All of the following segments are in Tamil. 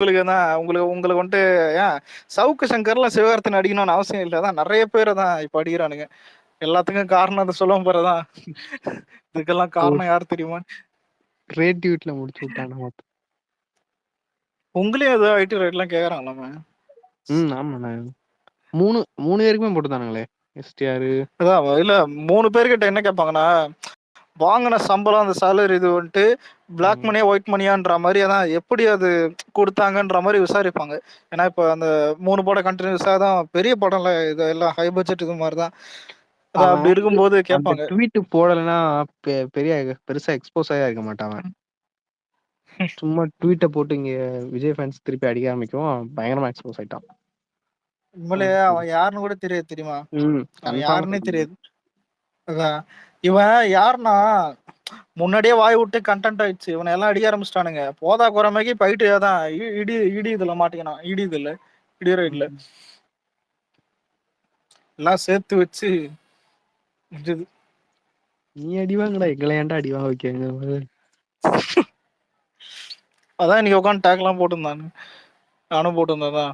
உங்களுக்கு தான் உங்களுக்கு வந்துட்டு ஏன் சவுக்கு சங்கர்லாம் சிவகார்த்திகேயன் அடிக்கணும்னு அவசியம் இல்லை. அதான் நிறைய பேர் தான் இப்ப அடிக்கிறானுங்க. எல்லாத்துக்கும் காரணம் அதை சொல்லுவோம் போறதான். இதுக்கெல்லாம் காரணம் யார் தெரியுமா? கிரியேட்டிவிட்டில முடிச்சு விட்டானு மொத்தம். உங்களையும் ஏதோ ஐடி ரேட்லாம் கேக்குறாங்களாமே. ஆமாண்ணே. 3 பேருக்குமே போட்டுதானுங்களே. எஸ்டிஆர் அதான் இல்ல 3 பேர்கிட்ட என்ன கேட்பாங்கன்னா, வாங்கின சம்பளம் அந்த சேலரி இது வந்துட்டு பிளாக் மணியா ஒயிட் மணியான்ற மாதிரி அதான் எப்படி அது கொடுத்தாங்கன்ற மாதிரி விசாரிப்பாங்க. ஏன்னா இப்போ அந்த 3 படம் கண்டினியூஸாக தான் பெரிய படம்ல இது எல்லாம் ஹை பட்ஜெட் இது மாதிரி தான். அதான் அவன் அப்படி வந்து இருக்கும்போது அந்த கேட்பாங்க. ட்வீட் போடலைன்னா பெருசா எக்ஸ்போஸ் ஆகி இருக்க மாட்டான் அவன். சும்மா ட்வீட்டை போட்டு இங்க விஜய் ஃபேன்ஸ் திருப்பி அடிக்க ஆரம்பிக்கும், பயங்கரமா எக்ஸ்போஸ் ஆயிட்டான். உண்மையிலேயே அவன் யாருன்னு கூட தெரியாது தெரியுமா? அவன் கன்ஃபார்மா யாருன்னே தெரியாது. அதான் இவன் யாருன்னா முன்னாடியே வாய் விட்டு கண்டென்ட் ஆயிடுச்சு. இவனை எல்லாம் அடிக்க ஆரம்பிச்சிட்டானுங்க. போதா குறைமைக்கு போயிட்டு தான் இடி இடி இதுல மாட்டிக்கணும். இடி இதுல இடி ரைட்ல எல்லாம் சேர்த்து வச்சு முடிஞ்சது. நீ அடிவாங்கடா, எங்களை ஏன்டா அடிவாங்க வைக்கங்க. அதான் இன்னைக்கு உட்காந்து டேக்லாம் போட்டிருந்தானு. நானும் போட்டிருந்தேன்.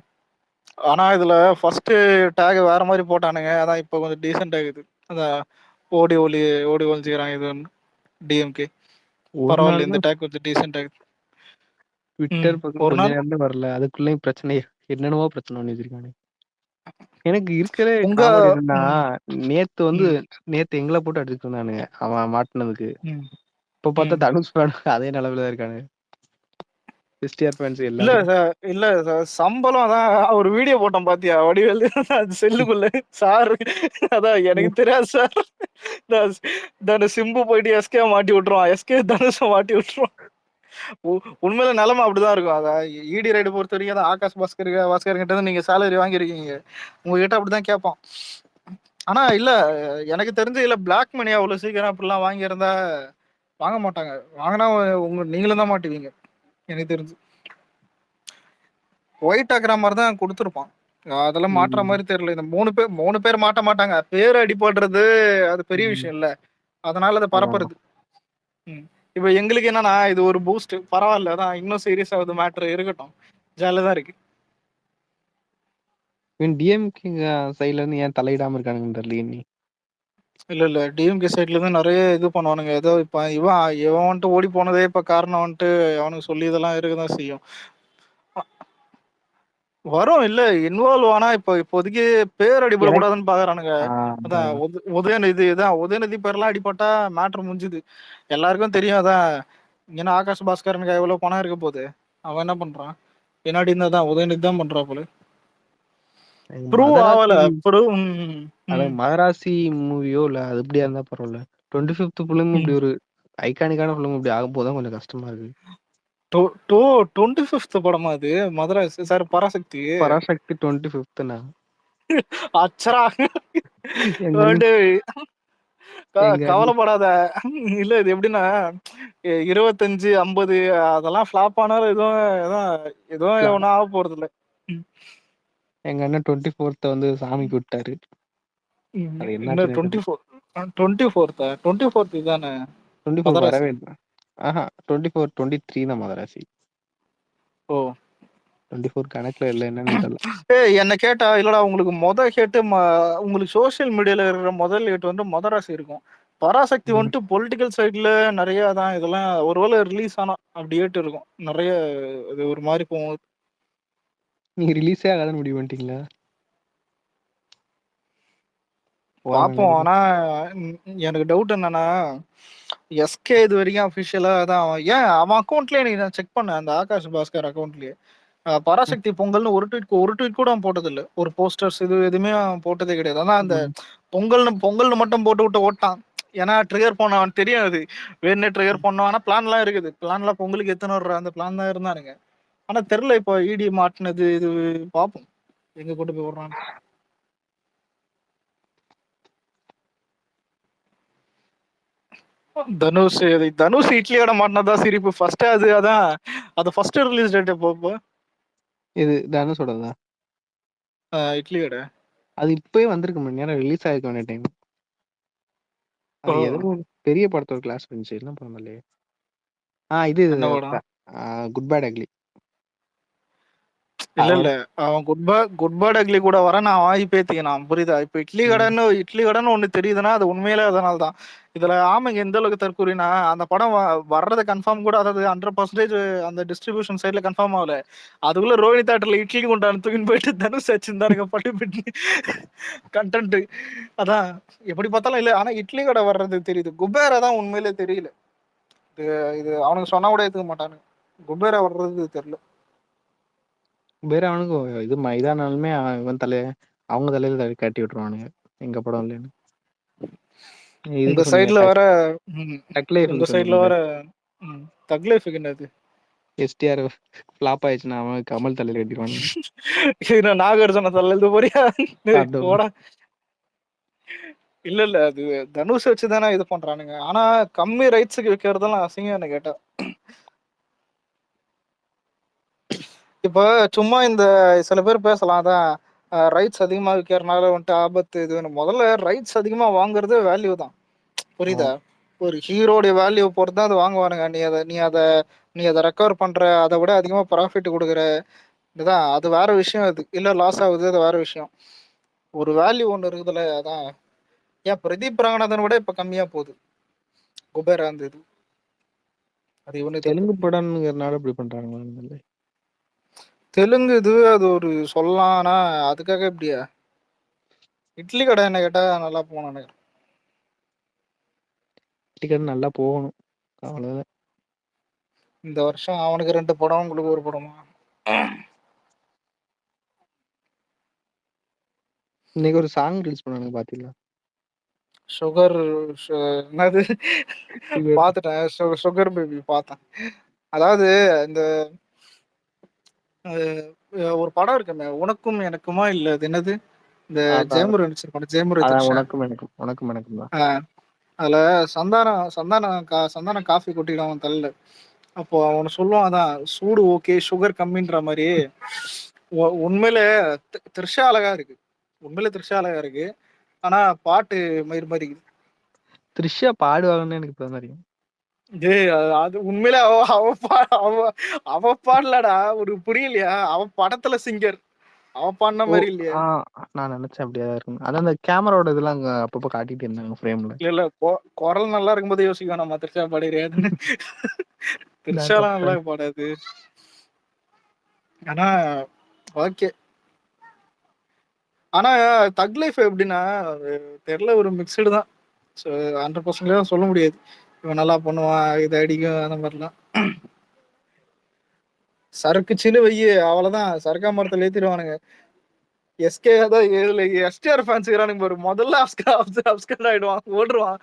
ஆனா இதுல ஃபர்ஸ்ட் டேக் வேற மாதிரி போட்டானுங்க. அதான் இப்போ கொஞ்சம் டீசென்ட் ஆகுது. அதான் ஓடி ஒளி ஓடி ஒளிஞ்சுக்கிறாங்க இது டிஎம்கே. ஒரு பரவாயில்ல, நாள் இந்த தான் டேக் கொஞ்சம் டீசென்ட் ஆகுது. ட்விட்டர் பக்கம் ஒரு கொஞ்ச நாள் நேரம் தான் வரல, அதுக்குள்ளேயும் பிரச்சனை. என்னென்னவோ பிரச்சனை பண்ணி வச்சிருக்கானு. எனக்கு இருக்கவே உங்க காமெடி என்னன்னா, ம், நேத்து வந்து ம், நேத்து எங்களை போட்டு அடிச்சுட்டு இருந்தானுங்க அவன் மாட்டினதுக்கு. ம், இப்ப பார்த்தா ம். தனுஷ் ஃபேன் அதே நிலவுல தான் இருக்கானு. எஸ்டிஆர் ஃபேன்ஸ் இல்ல எல்லாரும். சார், இல்ல சார், சம்பளம் அதான் ஒரு வீடியோ போட்டோம் பாத்தியா வடிவேலு? அது செல்லுக்குள்ள சார். அதான் எனக்கு தெரியாது சார். சிம்பு போயிட்டு எஸ்கே மாட்டி விட்டுருவான், எஸ்கே தனுஷ மாட்டி விட்டுருவான். உண்மையில நிலைமை அப்படிதான் இருக்கும். அதான் இடி ரைடு பொறுத்த வரைக்கும் தான் ஆகாஷ் பாஸ்கர் கிட்ட இருந்து நீங்க சேலரி வாங்கிருக்கீங்க, உங்ககிட்ட அப்படிதான் கேட்பான். ஆனா இல்ல, எனக்கு தெரிஞ்சு இல்ல பிளாக் மணி அவ்வளவு சீக்கிரம் அப்படிலாம் வாங்கியிருந்தா வாங்க மாட்டாங்க. வாங்கினா நீங்களும் தான் மாட்டுவீங்க எனக்கு தெரிஞ்சு. ஒயிட் ஆக்குற மாதிரி தான் கொடுத்துருப்பான். அதெல்லாம் மாட்டுற ம். மாதிரி தெரியல. இந்த 3 பேர் மாட்ட மாட்டாங்க. பேர் அடிபடுறது அது பெரிய ம். விஷயம் இல்ல. அதனால அதை அதான். பரப்புறது. ம். இப்ப எங்களுக்கு என்னன்னா இது ஒரு பூஸ்ட், பரவாயில்ல. அதான் இன்னும் சீரியஸ் ஆகுது மேட்ரு, இருக்கட்டும், ஜாலியா தான் இருக்கு. இவன் டிஎம்கே சைட்ல இருந்து ஏன் தலையிடாம இருக்கானுங்கன்னு தெரியல நீ. இல்ல இல்ல, டிஎம்கே சைட்ல இருந்து நிறைய இது பண்ணுவானுங்க. ஏதோ இப்ப இவன் இவன் வந்துட்டு ஓடி போனதே இப்ப காரணம் வந்துட்டு அவனுக்கு சொல்லி இதெல்லாம் இருக்குதான் செய்யும். வரும் இல்ல, இன்வால்வ் ஆனா இப்ப இப்போதைக்கு பேர் எனக்கு அடிபடக்கூடாதுன்னு பாக்குறானுங்க. அதான் அதான். உதயநிதி தான், உதயநிதி பேர்லாம் அடிபட்டா மேட்ரு முடிஞ்சுது. எல்லாருக்கும் தெரியும். அதான் இங்கன்னா ஆகாஷ் பாஸ்கரனுக்கு எவ்வளவு பணம் இருக்க போகுது. அவன் என்ன பண்றான் பின்னாடி இருந்தா தான் உதயநிதி தான் பண்றா போல. ப்ரூவ் ஆகல. மதராசி ப்ரூவ். அதான் மதராசி மூவியோ இல்ல அது இப்படியா இருந்தா பரவாயில்ல. 25th ஃபிலிம் இப்படி ஒரு ஐகானிக்கான ஃபிலிம் இப்படி ஆகும் போதுதான் கொஞ்சம் கஷ்டமா இருக்கு. 25th படமா அது? மதராஸ் சார், பராசக்தி. பராசக்தி 25th அச்சரா. எங்க அண்ணன் டேய், எங்க அண்ணன் கவலைப்படாத. இல்ல இது எப்படின்னா 25, 50 அதெல்லாம் ஃபிளாப் ஆனாலும் எதுவும் ஒன்றும் ஆக போறது இல்ல. எங்க அண்ணன் 24th வந்து சாமிக்கு விட்டாரு. அது இன்னும் என்னாச்சுன்னு தெரியல. 24th தானே 24 மதராசி? வரவே இல்லை. ஆஹா 24 23 தான் மதராசி. ஓ. 24 கணக்குல இல்லை, என்னன்னு தெரியல. என்ன கேட்டா இல்லடா, உங்களுக்கு ஹேட்டு உங்களுக்கு சோசியல் மீடியால இருக்கிற முதல் ஹேட் வந்து மதராசி இருக்கும். பராசக்தி வந்துட்டு பொலிட்டிக்கல் சைட்ல நிறைய தான் இதெல்லாம் ஒருவேளை ரிலீஸ் ஆனா அப்படி ஹேட் இருக்கும் நிறைய. இது ஒரு மாதிரி போகும். நீங்க ரிலீஸே ஆகாதுன்னு முடிவு பண்ணிட்டீங்களா? போறாங்க பார்ப்போம். நடிக்க. ஆனா எனக்கு டவுட் என்னன்னா, எஸ்கே இது வரைக்கும் அஃபிஷியலா தான் ஏன் அவன் அக்கௌண்ட்லயே நீ நான் செக் பண்ணேன், அந்த ஆகாஷ் பாஸ்கர் அக்கௌண்ட்லயே பராசக்தி பொங்கல்னு ஒரு ட்வீட் கூட அவன் போட்டது இல்ல. ஒரு போஸ்டர்ஸ் இது எதுவுமே அவன் போட்டதே கிடையாது. ஆனா அந்த ம். பொங்கல்னு மட்டும் போட்டு விட்டு ஓட்டான். ஏன்னா ட்ரிகர் பண்ண அவன் தெரியும் அது வேணுனே ட்ரிகர் பண்ணோம். ஆனா பிளான்லாம் இருக்குது. பிளான்லாம் பொங்கலுக்கு எத்தனை வர்ற அந்த பிளான் தான் இருந்தானுங்க. ஆனா தெரியல இப்போ இடி மாட்டினது இது. பார்ப்போம் எங்க கொண்டு போய் விடுறான்னு. தனுஷ் இட்லியோட மாட்டினதான் சிரிப்பு ஃபர்ஸ்ட். அதான் அது ஃபர்ஸ்ட் ரிலீஸ் டேட் எப்போ? இது தனுஷோடதா? இட்லியோட. அது இப்பவே வந்திருக்கு மணி நேரம், ரிலீஸ் ஆயிருக்க வேண்டிய டைம். ஓ. அது ஏதோ ஒரு பெரிய படத்தோட கிளாஸ் இருந்துச்சு, என்ன படம் இல்லையே. இது என்ன படம்? Good bad ugly. இல்ல இல்ல அவன் அவன் குட் பேட் அக்லி கூட வர நான் வாங்கி பேத்திக்கணும் புரியுதா? இப்ப இட்லி கடைன்னு ஒண்ணு தெரியுதுன்னா அது உண்மையிலே அதனால தான். இதுல ஆமைங்க எந்த அளவுக்கு தற்கூறினா அந்த படம் வர்றது கன்ஃபார்ம் கூட, அதாவது 100% அந்த டிஸ்ட்ரிபியூஷன் சைட்ல கன்ஃபார்ம் ஆகல. அதுக்குள்ள ரோஹினி தேட்டர்ல இட்லி கொண்டாந்து தூக்கின்னு போயிட்டு தனுஷ் வச்சிருந்தாருங்க பட்டு பிட்டு கண்டென்ட். அதான் எப்படி பார்த்தாலும் இல்ல. ஆனா இட்லி கடை வர்றது தெரியுது. குபேரா தான் உண்மையிலே தெரியல. இது இது அவனுக்கு சொன்னா கூட ஏத்துக்க மாட்டானுங்க. குபேரா வர்றது தெரியல. வேற அவனுக்கு இது இதானாலுமே இவன் அவங்க தலையில கட்டி விட்டுருவானுங்க எங்க படம் இல்லைன்னு. உங்க இதுக்கு சொன்னீங்க சைடுல வர டக் லைஃப்க்கு உங்க சைடுல சொன்னீங்கல்ல, வர தக் லைஃபுக்கு என்னது? எஸ்டிஆர் ஃபிளாப் ஆயிடுச்சுன்னா அவன் கமல் தலையில கட்டிடுவானுங்க. இது நாகார்ஜுன தள்ள எழுத போறியா? அது போடா. இல்ல இல்ல அது தனுஷ் வச்சுதானே இது பண்றானுங்க. ஆனா கம்மி ரைட்ஸுக்கு விற்கிறதெல்லாம் அசிங்கம் என்ன கேட்டா. இப்ப சும்மா இந்த சில பேர் பேசலாம் அதான் ரைட்ஸ் அதிகமா விற்கிறனால வந்துட்டு ஆபத்து இது வேணும். முதல்ல ரைட்ஸ் அதிகமா வாங்குறது வேல்யூ தான். புரியுதா? ஒரு ஹீரோடைய வேல்யூ பொறுத்து தான் அதை வாங்குவானுங்க. நீ அதை ரெக்கவர் பண்ற, அதை விட அதிகமா ப்ராஃபிட் கொடுக்குற, இதுதான் அது வேற விஷயம். அது இல்ல லாஸ் ஆகுது, அது வேற விஷயம். ஒரு வேல்யூ ஒண்ணு இருக்குதுல்ல, அதான். ஏன் பிரதீப் ரங்கநாதன் விட இப்ப கம்மியா போகுது குபேரா அந்த இது. அது இவனு தப்பு. தெலுங்கு படம்ங்கிறனால இப்படி பண்றாங்க. தெலுங்கு இது அது ஒரு சொல்லலாம். ஆனா அதுக்காக இப்படியா? இட்லி கடை என்ன கேட்டா நல்லா போனானு. டிக்கெட் நல்லா போகணும், அவ்வளவுதான். இந்த வருஷம் அவனுக்கு 2 படம், உங்களுக்கு ஒரு படமா? இன்னைக்கு ஒரு சாங் ரிலீஸ் பண்ணானுங்க பாத்தீங்களா? சுகர் என்னது? Sugar. பாத்துட்டேன். சுகர் பேபி பார்த்தேன். அதாவது இந்த ஒரு படம் இருக்குமே, உனக்கும் எனக்குமா இல்ல அது என்னது, இந்த அதான் ஜெயமுரு நடிச்சிருப்பான், ஜெயமுரு அதான் த்ரிஷா. உனக்கும் தான். அதுல சந்தானம் காஃபி கொட்டிடும் அவன் தலையில. அப்போ அவனை சொல்லுவான், அதான் சூடு ஓகே சுகர் கம்மின்ற மாதிரி. உண்மையில த்ரிஷா அழகா இருக்கு. உண்மையில த்ரிஷா அழகா இருக்கு. ஆனா பாட்டு மயிர் மாதிரி இருக்குது. த்ரிஷா பாடுவாங்கன்னு எனக்கு இப்ப தெரியும். டேய் அது உண்மையில அவ பாடலடா. ஒரு புரியலையா? அவ படத்துல சிங்கர், அவ பாடின ஓ, மாதிரி இல்லையா? நான் நினைச்சேன் அப்படியே இருக்கும். அதான் அந்த கேமராவோட இதெல்லாம் அங்க அப்பப்போ காட்டிட்டு இருந்தாங்க ஃப்ரேம்ல. இல்ல இல்ல குரல் நல்லா இருக்கும்போது யோசிக்கணும் நம்ம த்ரிஷா பாடிறியாதுன்னு. நான் த்ரிஷாலாம் தப்பு. நல்லா பாடாது. ஆனா ஓகே. ஆனா தக் லைஃப் எப்படின்னா தெரியல, ஒரு மிக்சடு தான். 100% தான் சொல்ல முடியாது. இவன் நல்லா பண்ணுவான், இது அடிக்கும் அந்த மாதிரிலாம். சரக்குச்சின்னு வையு அவ்வளவுதான், சரக்கா மரத்துல ஏத்திடுவானுங்க. எஸ்கே தான் இதுல எஸ்டிஆர் ஃபேன்ஸ் இருக்கிறானுங்க பாரு, முதல்ல அப்ஸ்கண்ட் ஆயிடுவான், ஓடுருவான்.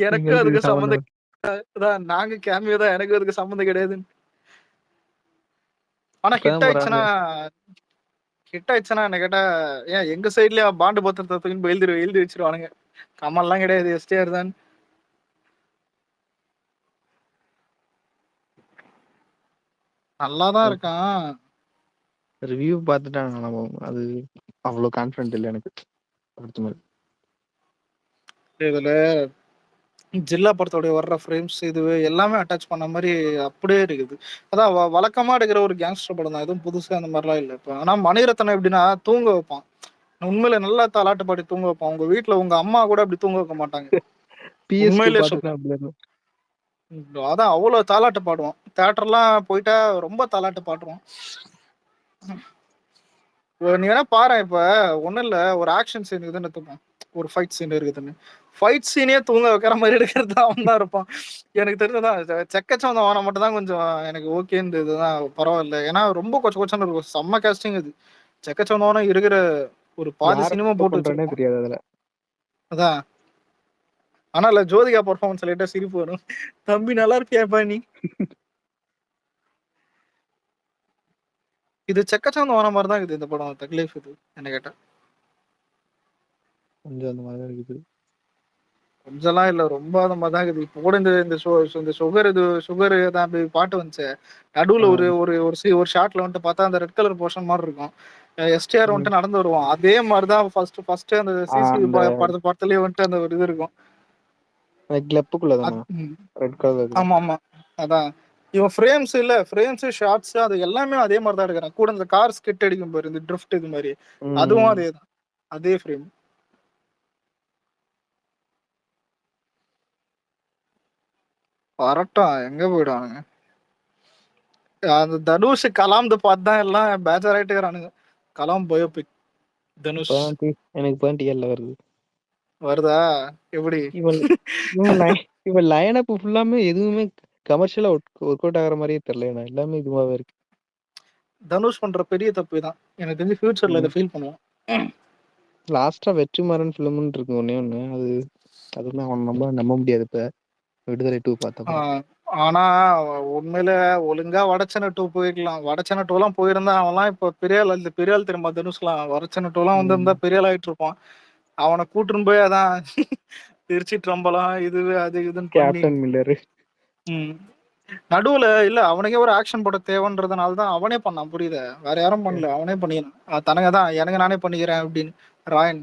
எனக்கும் எங்களுக்கு இது அதுக்கு சம்பந்தம். சம்மந்தம் தான், நாங்க கேமியோ தான், எனக்கு அதுக்கு சம்மந்தம் கிடையாதுன்னு. ஆனா இப்பதான் போறாங்க. ஹிட் ஆயிடுச்சுன்னா என்ன கேட்டா, ஏன் எங்க சைட்லயே பாண்டு பத்திரத்தை தூக்கின்னு போய் எழுதி வச்சிருவானுங்க. கமல்லாம் கிடையாது, எஸ்டிஆர் தான். நல்லாதான் இருக்கான். ரிவ்யூ பார்த்துட்டாங்க, நம்ம அது அவ்வளவு கான்ஃபிடென்ட் இல்லை எனக்கு அடுத்த மாதிரி. இதுல ஜில்லா படத்தோட வர்ற ஃப்ரேம்ஸ் இது எல்லாமே அட்டாச் பண்ண மாதிரி அப்படியே இருக்குது. அதான் வழக்கமா எடுக்கிற ஒரு கேங்ஸ்டர் படம் தான், எதுவும் புதுசா அந்த மாதிரிலாம் இல்லை இப்போ. ஆனா மணிரத்னம் எப்படின்னா தூங்க வைப்பான். உண்மையில நல்லா தாலாட்டு பாடி தூங்க வைப்பான். உங்க வீட்டுல உங்க அம்மா கூட அப்படி தூங்க வைக்க மாட்டாங்க. PS2 உண்மையிலே பார்த்துட்டு சொல்றேன். அப்படி இருக்கும். அதான் அவ்வளவு தாலாட்டு பாடுவான். தியேட்டர்லாம் போயிட்டா ரொம்ப தாலாட்டு பாடுவான். நீ வேணா பாரு. இப்ப ஒண்ணும் இல்ல, ஒரு ஆக்ஷன் சீன் இருக்குதுன்னு எடுத்துப்போம், ஒரு ஃபைட் சீன் இருக்குதுன்னு. ஃபைட் சீனே தூங்க வைக்கிற மாதிரி எடுக்கிறது தான் அவன் தான் இருப்பான். எனக்கு தெரிஞ்சதான் செக்கச்சவந்த வானம் மட்டும் தான் கொஞ்சம் எனக்கு ஓகேன்னு இதுதான் பரவாயில்ல. ஏன்னா ரொம்ப கொச்ச கொச்சன்னு இருக்கும். செம்ம காஸ்டிங் அது. செக்கச்சவந்தவனம் இருக்கிற ஒரு பாதி யார சினிமா போட்டு பண்றேனே வச்சிருப்பான். தெரியாது அதுல. அதான். ஆனா இல்ல, ஜோதிகா பர்ஃபார்மன்ஸ் லைட்டா சிரிப்பு வரும். தம்பி நல்லா இருப்பியாப்பா நீ. இது செக்கச்சவந்த வானம் மாதிரி தான் இருக்குது இந்த படம் தக்லீஃப். இது என்ன கேட்டா கொஞ்சம் அந்த மாதிரி தான் இருக்குது. கொஞ்சம்லாம் இல்ல, ரொம்ப அந்த மாதிரி தான் இருக்குது. இப்போ கூட இந்த சுகர் தான் அப்படி பாட்டு வந்துச்சு. நடுவுல ஒரு ஒரு ஒரு ஷாட்ல வந்துட்டு பார்த்தா அந்த ரெட் கலர் போர்ஷன் மாதிரி இருக்கும். எஸ்டிஆர் வந்துட்டு நடந்து வருவான். அதே மாதிரிதான் ஃபர்ஸ்ட் அந்த சிசிடிவி அந்த படத்துலயே வந்துட்டு அந்த ஒரு இது இருக்கும். கிளப்புக்குள்ள தானே ம். ரெட் கலர் இருக்குல்ல. ஆமா ஆமா. அதான் இவன் ஃப்ரேம்ஸ் இல்ல ஃப்ரேம்ஸ் ஷார்ட்ஸ் அது எல்லாமே அதே மாதிரி தான் எடுக்கிறான். கூட இந்த கார் ஸ்கிட் அடிக்கும் பாரு, இந்த ட்ரிஃப்ட் இது மாதிரி, அதுவும் அதே தான், அதே ஃப்ரேம். வரட்டும், எங்க போயிடுவானுங்க. அந்த தனுஷ் கலாம் பார்த்து தான் எல்லாம் பேச்சர் ஆயிட்டு இருக்கிறானுங்க. கலாம் பயோபிக் தனுஷ் எனக்கு இப்போ டிஎல்ல வருது. வருதா? எப்படி இவன் லைன் அப் ஃபுல்லாமே எதுவுமே கமர்ஷியலா ஒர்க் அவுட் ஆகிற மாதிரியே தெரியல. எல்லாமே இதுவாகவே இருக்கு. தனுஷ் பண்ற பெரிய தப்பு தான். எனக்கு தெரிஞ்சு ஃபியூச்சர்ல இதை ஃபீல் பண்ணுவோம். லாஸ்டா வெற்றிமாறன் ஃபிலிம்னு இருக்கு ஒண்ணு. அதுவுமே அவன் நம்ப முடியாது. இப்ப விடுதலை 2 பார்த்தப்ப. ஆனா உண்மையில ஒழுங்கா வடச்சென்னை 2 போயிருக்கலாம். வடச்சென்னை 2 எல்லாம் போயிருந்தா அவன்லாம் இப்ப பெரிய ஆள், இந்த பெரிய ஆள் தெரியுமா தனுஷ்லாம். வடச்சென்னை 2 எல்லாம் வந்திருந்தா பெரிய ஆள் ஆயிட்டு இருப்பான். அவனை கூட்டுன்னு போய் அதான் திருச்சி ட்ரம்பலாம் இது அது இதுன்னு பண்ணி கேப்டன் மில்லரு நடுவுல இல்ல அவனுக்கே ஒரு ஆக்ஷன் போட தேவைன்றதுனால தான் அவனே பண்ணான். புரியுத, வேற யாரும் பண்ணல, அவனே பண்ணிக்கிறான். தனங்க தான் எனக்கு நானே பண்ணிக்கிறேன் அப்படின்னு. ராயன்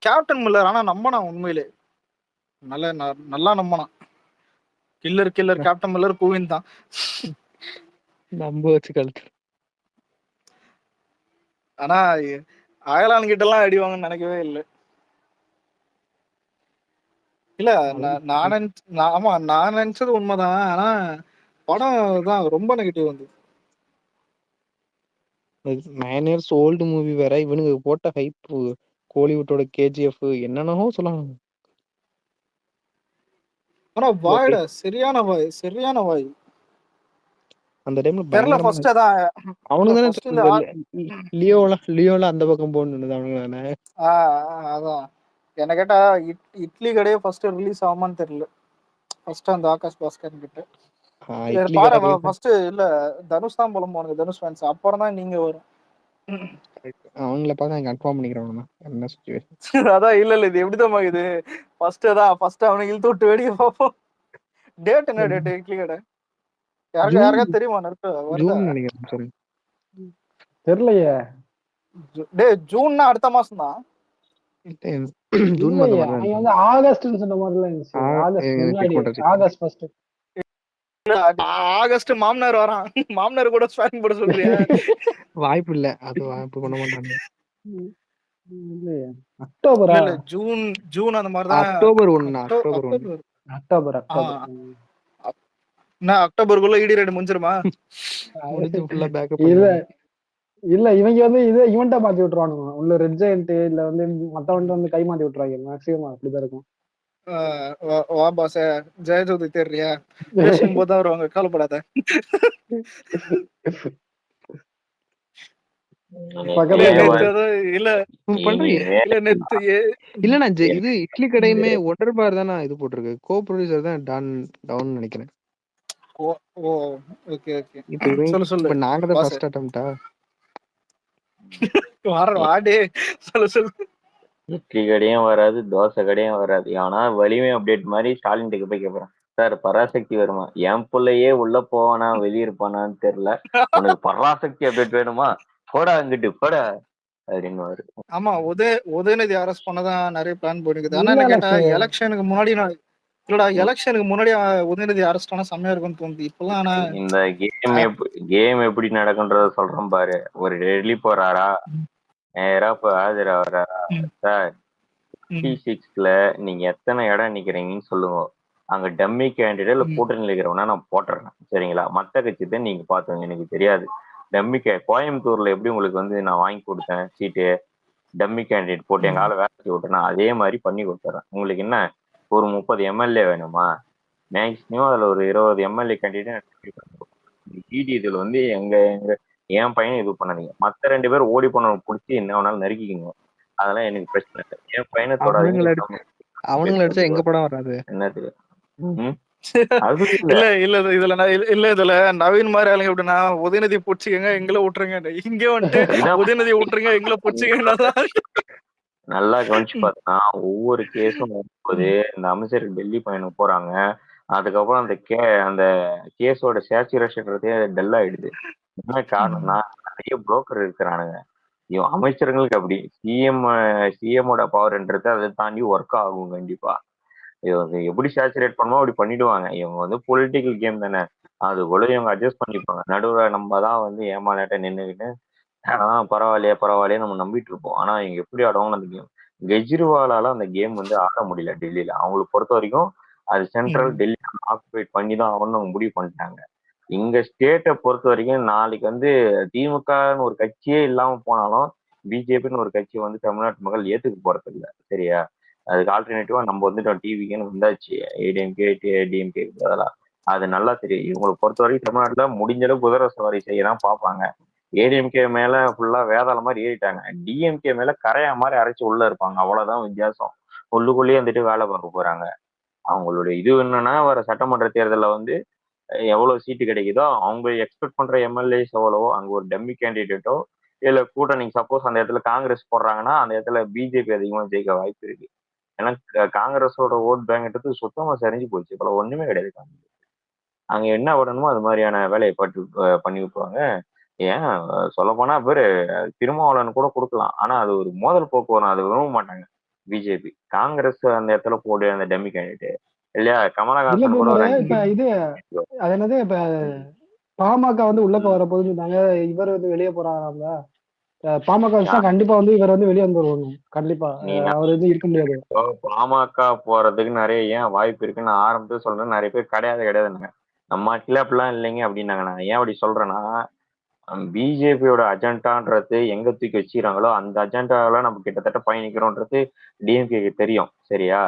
கேப்டன் மில்லர் ஆனா நம்பனா உண்மையிலே நல்லா நம்பனா. கில்லர் கேப்டன் மில்லர் கூவின் தான் நம்ப வச்சு கழுத்து. ஆனா அயலான் கிட்ட எல்லாம் அடிவாங்கன்னு நினைக்கவே இல்லை. இல்ல நான் நினைச்சது உண்மைதான். ஆனா படம் தான் ரொம்ப நெகட்டிவ் வந்து. 9 years ஓல்டு மூவி வேற. இவனுக்கு போட்ட ஹைப் கோலிவுட்டோட கேஜிஎஃப் என்னென்னவோ சொல்லாங்க. ஆனா வாய்டா சரியான வாய். அந்த டைம்ல தெரியல ஃபர்ஸ்ட் அதான் அவனுக்கு லியோல அந்த பக்கம் போகணுன்னு அவனுக்கு. அதான் என்ன கேட்டா இட்லி கடையே ஃபர்ஸ்ட் ரிலீஸ் ஆகுமான்னு தெரியல. ஃபர்ஸ்ட் அந்த ஆகாஷ் பாஸ்கர் கிட்ட பாரு. ஃபர்ஸ்ட் இல்ல தனுஷ் தான் புலம்புவானுங்க, தனுஷ் ஃபேன்ஸ். அப்புறம் தான் நீங்க வரும். அவங்கள பார்த்து கன்ஃபார்ம் பண்ணிக்கிறவங்க என்ன சிச்சுவேஷன். அதான் இல்ல இது எப்படிதான் இது ஃபர்ஸ்ட் அவனுக்கு இழுத்து விட்டு வேடிக்கை பார்ப்போம். டேட் என்ன டேட் இட்லி கடை யாருக்கா தெரியுமா? ஜூன் நினைக்கிறேன். சரி தெரியலையே. ஜூன்னா அடுத்த மாசம் தான். ஜூன் மாதம் ஆகஸ்ட்னு சொன்ன மாதிரிலாம் இருந்துச்சு. August first. ஆகஸ்ட் மாமனார் வரான். மாமனார் கூட ஸ்வாங் போட சொல்றியா? வாய்ப்பு இல்ல, அது வாய்ப்பு பண்ண மாட்டாங்க. அக்டோபரா இல்ல ஜூன் அந்த மாதிரி தான். அக்டோபர் அக்டோபருக்குள்ள இடி ரைடு முடிஞ்சிருமா? இல்ல இவங்க வந்து இதை இவன்ட்டா மாத்தி விட்டுருவானுங்க. உள்ள ரெட் ஜெயண்ட் இல்ல வந்து மத்தவன்ட்டு வந்து கை மாத்தி விட்டுருவாங்க. மேக்ஸிமம் அப்படிதான் இருக்கும். வா பாச ஜெயஜோதி தெரியா பேசும்போது தான் வருவாங்க, கவலைப்படாத. இது இட்லி கடையுமே ஒன்றரை பார் தானே இது போட்டிருக்கு. கோ ப்ரொடியூசர் தான் டவுன் நினைக்கிறேன். இப்ப நாங்க தான் ஃபர்ஸ்ட் அட்டெம்ப்டா வாடே சொல்லு. இட்லி கடையும் வராது, தோசை கடையும் வராது. ஆனா வலிமை அப்டேட் மாதிரி ஸ்டாலின்ட்டுக்கு போய் கேட்பறேன், சார் பராசக்தி வருமா? என் பிள்ளையே உள்ள போவானா வெளியிருப்பானான்னு தெரியல, உனக்கு பராசக்தி அப்டேட் வேணுமா? போடா அங்கிட்டு போடா அப்படின்னு. ஆமா, உதயநிதி அரெஸ்ட் பண்ணதான் நிறைய பிளான் போயிருக்குது. ஆனா என்ன கேட்டா எலெக்ஷனுக்கு முன்னாடி எலெக்ஷனுக்கு முன்னாடி உதயநிதி அரெஸ்ட் ஆனா செம்மையா இருக்கும்னு தோணுது இப்பெல்லாம். ஆனா இந்த கேம் எப்படி நடக்குன்றத சொல்றேன் பாரு. ஒரு டெல்லி போறாரா, நேரா போய் ஆஜராகிறாரா, சார் 56ல நீங்க எத்தனை இடம் நிக்கிறீங்கன்னு சொல்லுங்க, அங்க டம்மி கேண்டிடேட் இல்ல கூட்டணி நிக்கிறவனா நான் போட்டுறேன், சரிங்களா? மத்த கட்சி தான் நீங்க பாத்துங்க, எனக்கு தெரியாது. டம்மி கோயம்புத்தூர்ல எப்படி உங்களுக்கு வந்து நான் வாங்கி கொடுத்தேன் சீட்டு, டம்மி கேண்டிடேட் போட்டு எங்க ஆளை வேலை விட்டுனா அதே மாதிரி பண்ணி கொடுத்துறேன். உங்களுக்கு என்ன ஒரு 30 எம்எல்ஏ வேணுமா? மேக்சிமம் அதுல ஒரு 20 எம்எல்ஏ கேண்டிடேட் இதுல வந்து என் பையனை இது பண்ணாதீங்க. மத்த 2 பேர் ஓடி பண்ண பிடிச்சி என்ன வேணாலும் நறுக்கிக்கீங்க, அதெல்லாம் எனக்கு பிரச்சனை இல்லை. என் பையனை தொடாதீங்க. அவனுங்களை அடிச்சா எங்க படம் வராது. என்னது இதுல நவீன் மாதிரி ஆளுங்க எப்படின்னா உதயநிதி பிடிச்சிக்கங்க எங்களை விட்டுருங்க, இங்க வந்துட்டு உதயநிதி விட்டுருங்க எங்களை பிடிச்சிக்கங்க. நல்லா கவனிச்சு பார்த்தா ஒவ்வொரு கேஸும் போகும்போது இந்த அமைச்சர் டெல்லி பயணம் போறாங்க, அதுக்கப்புறம் அந்த கேஸோட சேச்சுரேஷன்றதே டல் ஆயிடுது. என்ன காரணம்னா நிறைய புரோக்கர் இருக்கிறானுங்க. அமைச்சர்களுக்கு அப்படி சிஎம்மோட பவர்ன்றது அதை தாண்டி ஒர்க் ஆகும் கண்டிப்பா. இவங்க எப்படி சேச்சுரேட் பண்ணுமோ அப்படி பண்ணிடுவாங்க. இவங்க வந்து பொலிட்டிக்கல் கேம் தானே, அது கூட இவங்க அட்ஜஸ்ட் பண்ணிப்பாங்க. நடுவில் நம்ம தான் வந்து ஏமாநாட்ட நின்றுக்கிட்டு பரவாயில்லையே பரவாயில்லையே நம்ம நம்பிட்டு இருப்போம். ஆனா இவங்க எப்படி ஆடுவாங்கன்னு அந்த கேம், கெஜ்ரிவாலால அந்த கேம் வந்து ஆட முடியல டெல்லியில. அவங்களுக்கு பொறுத்த வரைக்கும் அது சென்ட்ரல் டெல்லி ஆக்குபைட் பண்ணி தான் ஆகணும்னு அவங்க முடிவு பண்ணிட்டாங்க. இங்க ஸ்டேட்டை பொறுத்த வரைக்கும் நாளைக்கு வந்து திமுகன்னு ஒரு கட்சியே இல்லாம போனாலும் பிஜேபின்னு ஒரு கட்சி வந்து தமிழ்நாட்டு மக்கள் ஏத்துக்க போறது இல்லை. சரியா? அதுக்கு ஆல்டர்னேட்டிவா நம்ம வந்துட்டோம், டிவிக்குன்னு வந்தாச்சு. ஏடிஎம்கே டிஎம்கே அதெல்லாம் அது நல்லா தெரியும். இவங்களை பொறுத்த வரைக்கும் தமிழ்நாட்டுல முடிஞ்ச அளவு குதிரை சவாரி செய்ய தான் பார்ப்பாங்க. ஏடிஎம்கே மேல ஃபுல்லா வேதாள மாதிரி ஏறிட்டாங்க. டிஎம்கே மேல கரையா மாதிரி அரைச்சு உள்ள இருப்பாங்க. அவ்வளவுதான் வித்தியாசம். உள்ளுக்குள்ளேயே வந்துட்டு வேலை பார்க்க போறாங்க. அவங்களுடைய இது என்னன்னா, வர சட்டமன்ற தேர்தலில் வந்து எவ்வளவு சீட்டு கிடைக்குதோ அவங்க எக்ஸ்பெக்ட் பண்ற எம்எல்ஏஸ் எவ்வளவோ அங்க ஒரு டம்மி கேண்டிடேட்டோ இல்ல கூட்டணி சப்போஸ் அந்த இடத்துல காங்கிரஸ் போடுறாங்கன்னா அந்த இடத்துல பிஜேபி அதிகமா ஜெயிக்க வாய்ப்பு இருக்கு. ஏன்னா காங்கிரஸோட ஓட் பேங்க்ன்றது சுத்தமா சரிஞ்சு போச்சு. இப்ப ஒண்ணுமே கிடையாது. அங்க என்ன பண்ணணுமோ அது மாதிரியான வேலையை பண்ணி விட்டுருவாங்க. ஏன் சொல்ல போனா பேரு திருமாவளவன் கூட கொடுக்கலாம். ஆனா அது ஒரு மோதல் போக்கு வரும், அது விரும்ப மாட்டாங்க பிஜேபி. காங்கிரஸ் அந்த இடத்துல போடு அந்த டம்மி கேண்டிடேட் இல்லையா? இல்ல கமலஹாசன் கூட பூமரு, ஒரு இப்ப 5 இது அது என்னது, இப்ப பாமக வந்து உள்ளக்க வர போகுதுன்னு சொன்னாங்க. இவர் வந்து வெளியே போறாராம்ல. பாமக வச்சுட்டா கண்டிப்பா வந்து இவர் வந்து வெளியே வந்துருவாங்க. கண்டிப்பா நீ அவர் வந்து இருக்க முடியாது. பாமக போறதுக்கு நிறைய ஏன் வாய்ப்பு இருக்குன்னு நான் ஆரம்பத்துல சொல்றேன். நிறைய பேர் கிடையாதுங்க. நம்ம நாட்டுல அப்படிலாம் இல்லைங்க அப்படின்னாங்க. நான் ஏன் அப்படி சொல்றேன்னா, பிஜேபியோட அஜெண்டான்றது எங்க தூக்கி வச்சுக்கிறாங்களோ அந்த அஜெண்டாவில நம்ம கிட்டத்தட்ட பயணிக்கிறோன்றது டிஎம்கேக்கு தெரியும். சரியா?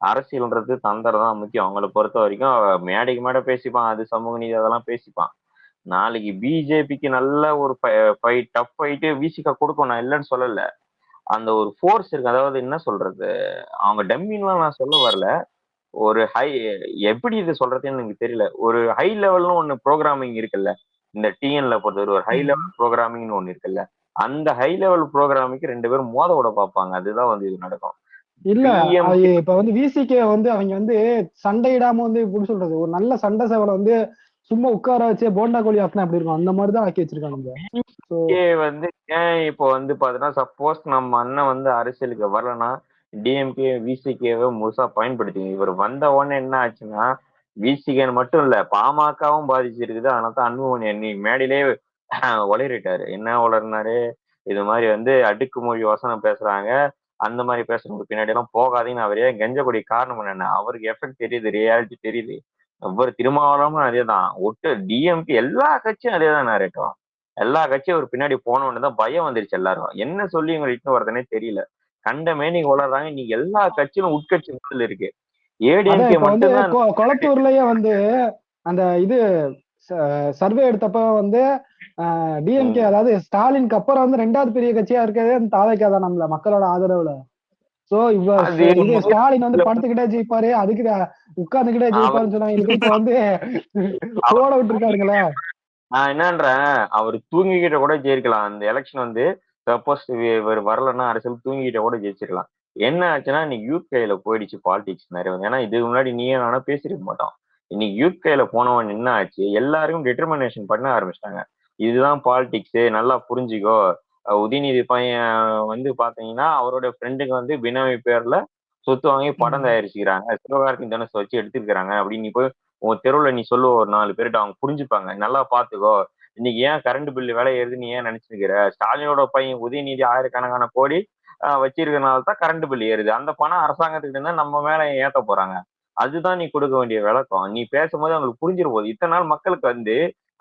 அரசியல்ன்றது தந்திரம் தான் முக்கியம். அவங்களை பொறுத்த வரைக்கும் மேடைக்கு மேடை பேசிப்பான், அது சமூக நீதி அதெல்லாம் பேசிப்பான். நாளைக்கு பிஜேபிக்கு நல்ல ஒரு டஃப் ஃபைட்டு விசிகா கொடுக்கும், நான் இல்லைன்னு சொல்லல. அந்த ஒரு ஃபோர்ஸ் இருக்கு. அதாவது என்ன சொல்றது, அவங்க டம்மின்லாம் நான் சொல்ல வரல. ஒரு எப்படி இது சொல்றதுன்னு எனக்கு தெரியல. ஒரு ஹை லெவல்னு ஒண்ணு ப்ரோக்ராமிங் இருக்குல்ல, இந்த டிஎன்ல பொறுத்தவரை ஒரு ஹை லெவல் ப்ரோக்ராமிங்னு ஒண்ணு இருக்குல்ல, அந்த ஹை லெவல் ப்ரோக்ராமிங்க்கு 2 பேரும் மோத விட பார்ப்பாங்க. அதுதான் வந்து இது நடக்கும். இல்ல டிஎம்கே இப்ப வந்து விசிகே வந்து அவங்க வந்து சண்டையிடாம வந்து எப்படி சொல்றது, ஒரு நல்ல சண்டை சேவலை வந்து சும்மா உட்கார வச்சே போண்டா கோழி ஆக்கினா அப்படி இருக்கும், அந்த மாதிரிதான் ஆக்கி வச்சிருக்காங்க. வந்து ஏன் இப்போ வந்து பாத்தீங்கன்னா, சப்போஸ் நம்ம அண்ணன் வந்து அரசியலுக்கு வரலன்னா டிஎம்கே விசிகேவை முழுசா பயன்படுத்தி இவர் வந்த உடனே என்ன ஆச்சுன்னா, விசிகேன்னு மட்டும் இல்ல பாமகவும் பாதிச்சிருக்குது. அதனால தான் அன்புமணி அண்ணி மேடையிலே உளறிட்டாரு. என்ன உளறினாரு, இது மாதிரி வந்து அடுக்குமொழி வசனம் பேசுறாங்க, அந்த மாதிரி பேசுறவங்க பின்னாடி எல்லாம் போகாதீங்கன்னு அவரே கெஞ்சக்கூடிய காரணம் என்ன, அவருக்கு எஃபெக்ட் தெரியுது, ரியாலிட்டி தெரியுது. ஒவ்வொரு திருமாவளமும் அதேதான். ஒட்டு டிஎம்கே எல்லா கட்சியும் அதேதான் நேரட்டும். எல்லா கட்சியும் ஒரு பின்னாடி போனவொன்னு தான் பயம் வந்துருச்சு எல்லாரும். என்ன சொல்லி இவங்க இட்டு வரதுனே தெரியல. கண்ட மேனிக்கு வளர்றாங்க. இன்னைக்கு எல்லா கட்சியிலும் உட்கட்சி முதல் இருக்கு. அதான் ஏடிஎம்கே இப்ப வந்து மட்டும்தான் கொளத்தூர்லயே வந்து அந்த இது சர்வே எடுத்தப்ப வந்து டிஎம்கே, அதாவது ஸ்டாலினுக்கு அப்புறம் வந்து 2வது பெரிய கட்சியா இருக்கிறதே அந்த தாவேக்கா தான் நம்மள மக்களோட ஆதரவுல. சோ இது ஸ்டாலின் வந்து படுத்துக்கிட்டே ஜெயிப்பாரு, அதுக்கு உட்கார்ந்துகிட்டே ஜெயிப்பாருன்னு சொன்னாங்க. இப்ப வந்து ஓட விட்டுருக்காருங்களா. நான் என்னன்றேன், அவர் தூங்கிக்கிட்ட கூட ஜெயிக்கலாம். அந்த எலெக்ஷன் வந்து சப்போஸ் இவர் வரலன்னா அரசியல் தூங்கிக்கிட்ட கூட ஜெயிச்சிருக்கலாம். என்ன ஆச்சுன்னா இன்னைக்கு யூத் கையில போயிடுச்சு பாலிடிக்ஸ் நிறைய. ஏன்னா இதுக்கு முன்னாடி நீயே நானா பேசிருக்க மாட்டோம். இன்னைக்கு யூத் கையில போனவன் என்ன ஆச்சு, எல்லாருக்கும் டிட்டர்மினேஷன் பண்ண ஆரம்பிச்சிட்டாங்க. இதுதான் பாலிடிக்ஸ், நல்லா புரிஞ்சுக்கோ. உதயநிதி பையன் வந்து பாத்தீங்கன்னா அவரோட ஃப்ரெண்டுக்கு வந்து பினாமி பேர்ல சொத்து வாங்கி படம் தயாரிச்சுக்கிறாங்க, சிவகார்த்திகேயன் தனுஷ் வச்சு எடுத்துருக்காங்க அப்படின்னு நீ போய் உன் தெருவுல நீ சொல்லுவ ஒரு 4 பேர்கிட்ட, அவங்க புரிஞ்சுப்பாங்க. நல்லா பாத்துக்கோ, இன்னைக்கு ஏன் கரண்ட் பில்லு விலை ஏறுது நீ ஏன் நினைச்சிருக்கிற, ஸ்டாலினோட பையன் உதயநிதி ஆயிரக்கணக்கான கோடி வச்சிருக்கனால தான் கரண்ட் பில் ஏறுது. அந்த பணம் அரசாங்கத்துக்கிட்ட இருந்தா நம்ம மேல ஏத்த போறாங்க. அதுதான் நீ கொடுக்க வேண்டிய விளக்கம். நீ பேசும்போது அவங்களுக்கு புரிஞ்சிரு போது. இத்தனை நாள் மக்களுக்கு வந்து